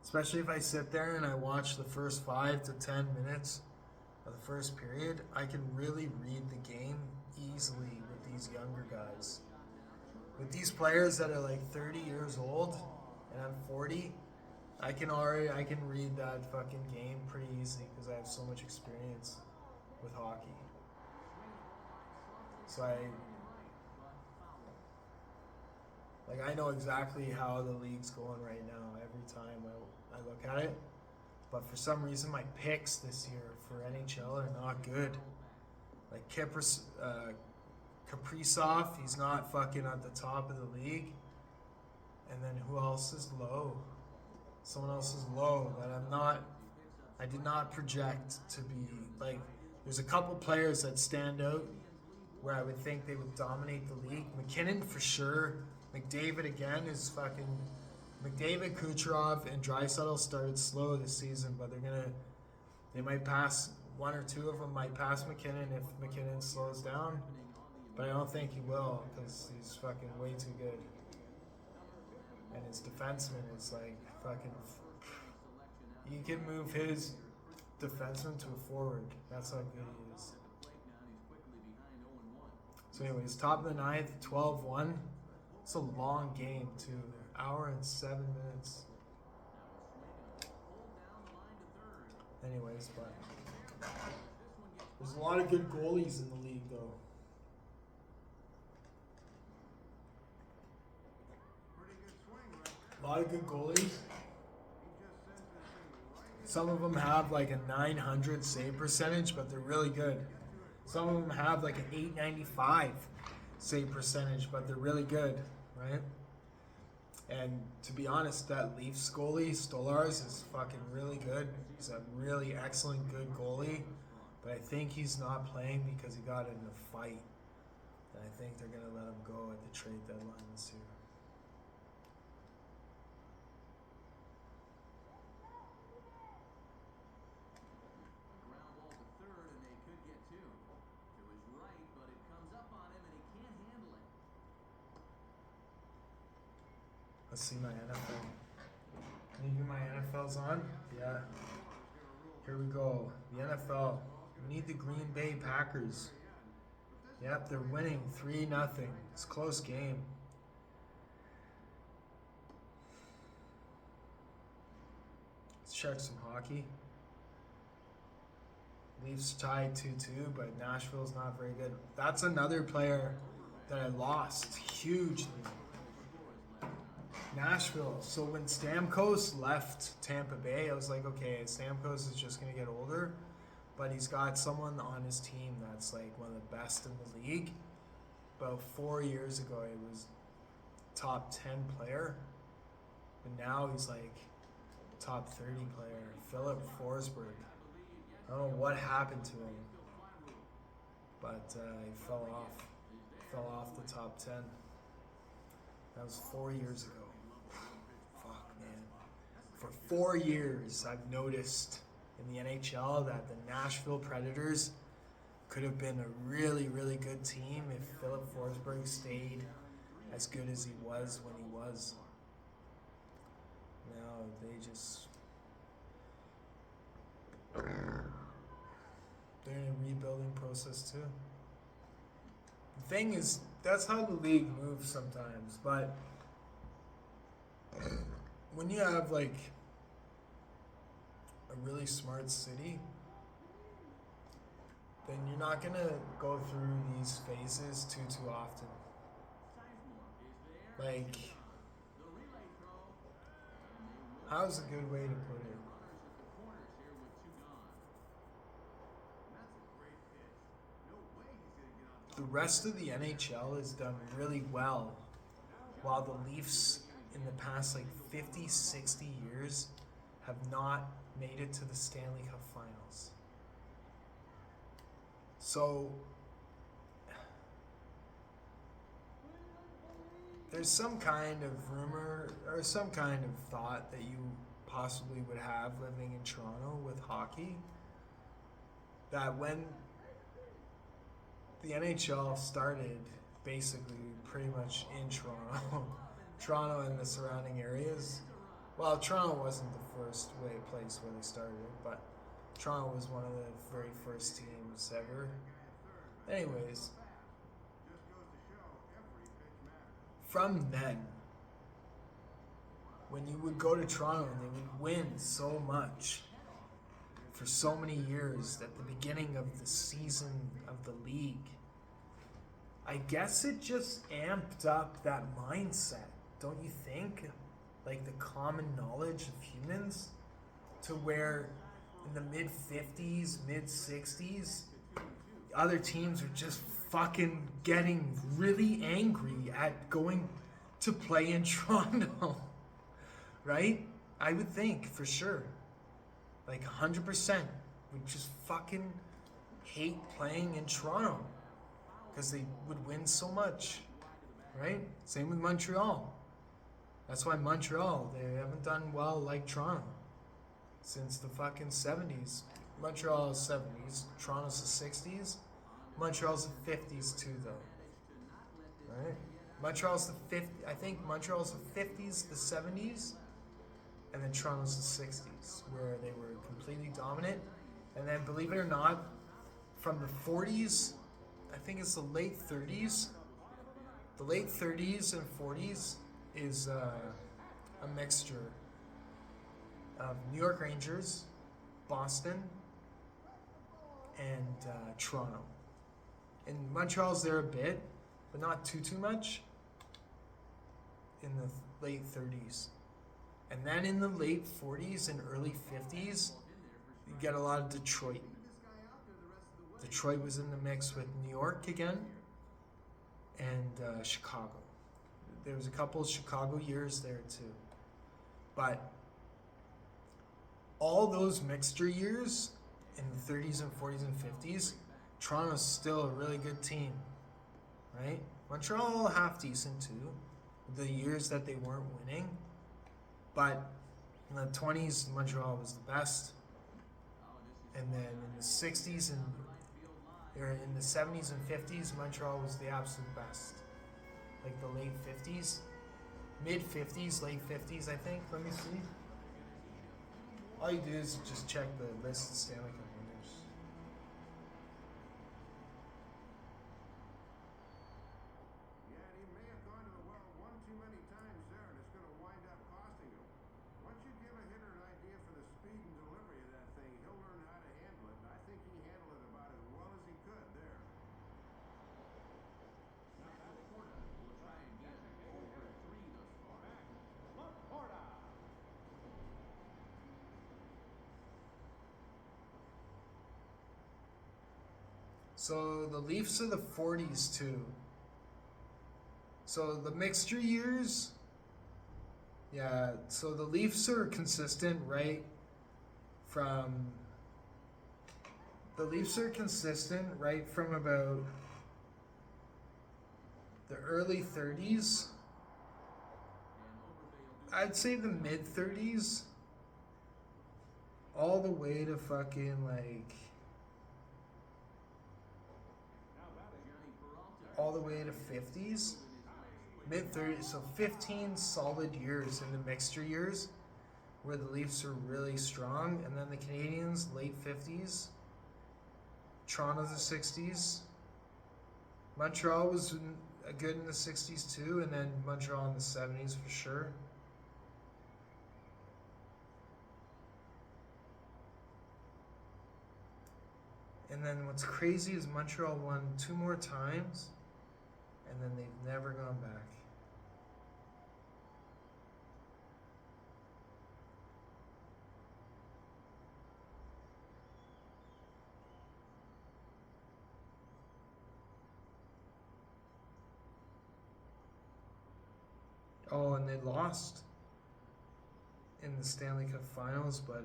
Especially if I sit there and I watch the first 5 to 10 minutes of the first period, I can really read the game easily with these younger guys. With these players that are like 30 years old and I'm 40, I can read that fucking game pretty easily because I have so much experience. with hockey. So I know exactly how the league's going right now every time I look at it. But for some reason, my picks this year for NHL are not good. Like Kaprizov, he's not fucking at the top of the league. And then who else is low? Someone else is low that I did not project to be like. There's a couple players that stand out where I would think they would dominate the league. McKinnon for sure. McDavid again is fucking. McDavid, Kucherov, and Draisaitl started slow this season, but they might pass, one or two of them might pass McKinnon if McKinnon slows down, but I don't think he will because he's fucking way too good. And his defenseman is like fucking. You can move his defenseman to a forward. That's how good he is. So, anyways, top of the ninth, 12-1. It's a long game too. Hour and 7 minutes. Anyways, but there's a lot of good goalies in the league, though. Pretty good swing right there. A lot of good goalies. He just sends this thing right Some of them have like a 900 save percentage, but they're really good. Some of them have like an 895 save percentage, but they're really good, right? And to be honest, that Leafs goalie, Stolars, is fucking really good. He's a really excellent, good goalie. But I think he's not playing because he got in a fight. And I think they're going to let him go at the trade deadline this year. A ground ball to third, and they could get two. To his right, but it comes up on him, and he can't handle it. Let's see my NFL. Maybe my NFL's on? Yeah. Here we go. The NFL. We need the Green Bay Packers. Yep, they're winning 3-0. It's a close game. Let's check some hockey. Leafs tied 2-2, but Nashville's not very good. That's another player that I lost hugely. Nashville. So when Stamkos left Tampa Bay, I was like, okay, Stamkos is just going to get older. But he's got someone on his team that's like one of the best in the league. About 4 years ago, he was top 10 player. But now he's like top 30 player. Philip Forsberg. I don't know what happened to him. But he fell off. Fell off the top 10. That was 4 years ago. Fuck, man. For 4 years, I've noticed in the NHL that the Nashville Predators could have been a really, really good team if Philip Forsberg stayed as good as he was when he was. Now they just... They're in a rebuilding process too. The thing is, that's how the league moves sometimes, but when you have like a really smart city, then you're not gonna go through these phases too often. Like, how's a good way to put it? The rest of the NHL has done really well, while the Leafs in the past like 50, 60 years have not made it to the Stanley Cup Finals. So there's some kind of rumor or some kind of thought that you possibly would have living in Toronto with hockey, that when the NHL started basically pretty much in Toronto, Toronto and the surrounding areas. Well, Toronto wasn't the first place where they started, but Toronto was one of the very first teams ever. Anyways, from then, when you would go to Toronto and they would win so much, for so many years at the beginning of the season of the league. I guess it just amped up that mindset, don't you think? Like the common knowledge of humans, to where in the mid 50s, mid 60s, other teams are just fucking getting really angry at going to play in Toronto. Right? I would think for sure. Like 100% would just fucking hate playing in Toronto because they would win so much. Right? Same with Montreal. That's why Montreal, they haven't done well like Toronto since the fucking 70s. Montreal is 70s, Toronto's the 60s. Montreal's the 50s too, though. Right? Montreal's the 50s. I think Montreal's the 50s, the 70s, and then Toronto's the 60s, where they were completely dominant. And then, believe it or not, from the 40s, I think it's the late 30s. The late 30s and 40s is a mixture of New York Rangers, Boston, and Toronto. And Montreal's there a bit, but not too much in the late 30s. And then in the late 40s and early 50s, you get a lot of Detroit. Detroit was in the mix with New York again, and Chicago. There was a couple of Chicago years there too. But all those mixture years in the 30s and 40s and 50s, Toronto's still a really good team, right? Montreal half decent too, the years that they weren't winning. But in the 20s, Montreal was the best. And then in the 60s and in the 70s and 50s, Montreal was the absolute best. Like the late 50s, mid 50s, late 50s, I think. Let me see. All you do is just check the list of Stanley Cup winners. Yeah, and he may have gone to the well one too many times there, and it's going to wind up costing him. Once you give a hitter an idea for the speed and delivery of that thing, he'll learn how to handle it. And I think he handled it about as well as he could there. Now Laporta will try and get over 3 thus far. Laporta. So the Leafs are the 40s too. So the mixture years, yeah, so the Leafs are consistent right from about the early 30s. I'd say the mid 30s all the way to fucking like all the way to 50s, mid 30s, so 15 solid years in the mixture years where the Leafs are really strong, and then the Canadiens late 50s, Toronto the 60s, Montreal was good in the 60s too, and then Montreal in the 70s for sure. And then what's crazy is Montreal won 2 more times, and then they've never gone back. Oh, and they lost in the Stanley Cup Finals, but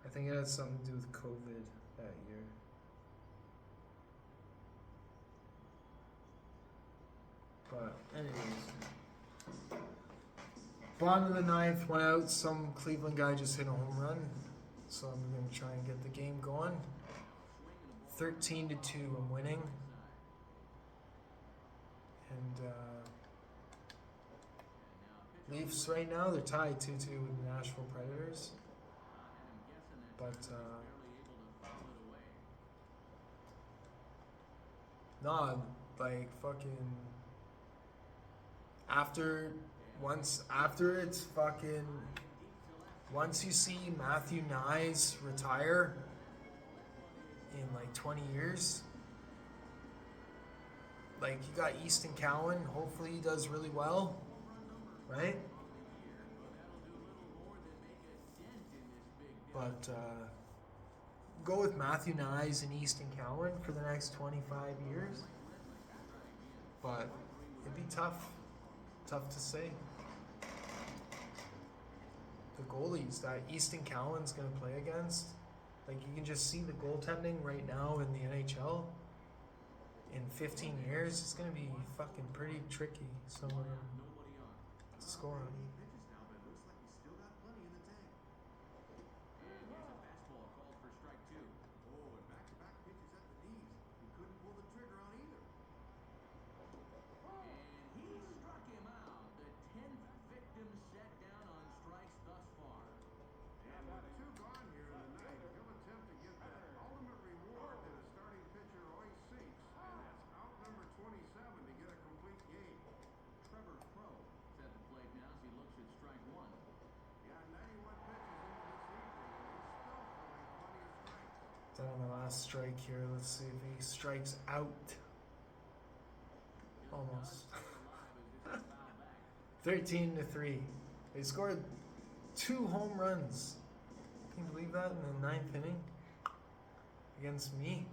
I think it had something to do with COVID that year. But anyways, bottom of the 9th, 1 out. Some Cleveland guy just hit a home run, so I'm gonna try and get the game going. 13-2, I'm winning, and Leafs right now they're tied 2-2 with the Nashville Predators, but nah, like fucking. After it's fucking once you see Matthew Nyes retire in like 20 years, like you got Easton Cowan, hopefully he does really well, right? But go with Matthew Nyes and Easton Cowan for the next 25 years. But it'd be tough to say. The goalies that Easton Cowan's going to play against, like you can just see the goaltending right now in the NHL. In 15 years, it's going to be fucking pretty tricky. Someone to score on. Pitches now, but it looks like he's still got plenty in the tank. And here's a fastball called for strike two. Oh, and back-to-back pitches at the knees. He couldn't pull the trigger on either. And he struck him out. The 10th victim set down on strikes thus far. And with two gone here in the ninth, he'll attempt to get that ultimate reward that a starting pitcher always seeks, and that's out number 27 to get a complete game. Trevor Crow is at the plate now as he looks at strike one. Yeah, 91 pitches into this evening, and he's still throwing plenty of strikes. Then on the last strike here, let's see if he strikes out. Almost. 13-3. They scored 2 home runs. Can you believe that in the 9th inning? Against me.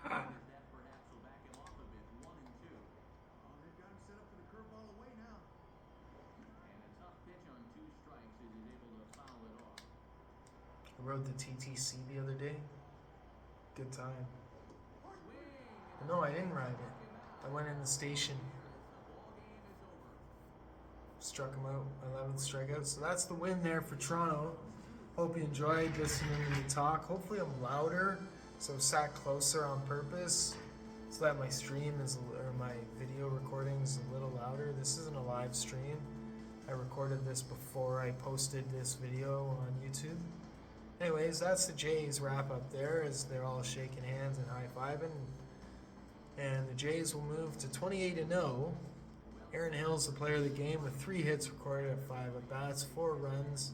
Inside, that perhaps will back him off a bit. 1-2. Oh, they've got him set up for the curveball away now. And a tough pitch on 2 strikes as he's able to foul it off. I rode the TTC the other day. Good time. Swing. No, I didn't ride it. I went in the station. The ball game is over. Struck him out. 11th strikeout. So that's the win there for Toronto. Hope you enjoyed listening to me talk. Hopefully I'm louder, so I sat closer on purpose so that my stream is, or my video recording is a little louder. This isn't a live stream. I recorded this before I posted this video on YouTube. Anyways, that's the Jays wrap up there as they're all shaking hands and high-fiving. And the Jays will move to 28-0. Aaron Hill's the player of the game with 3 hits recorded at 5 at-bats, 4 runs,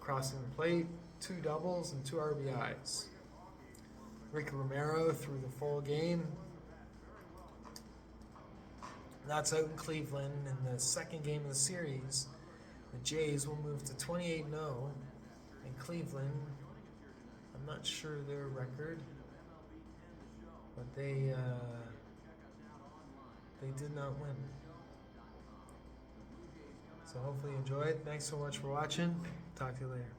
crossing the plate, 2 doubles, and 2 RBIs. Ricky Romero threw the full game. That's out in Cleveland in the second game of the series. The Jays will move to 28-0 in Cleveland. I'm not sure their record, but they did not win. So hopefully you enjoyed. Thanks so much for watching. Talk to you later.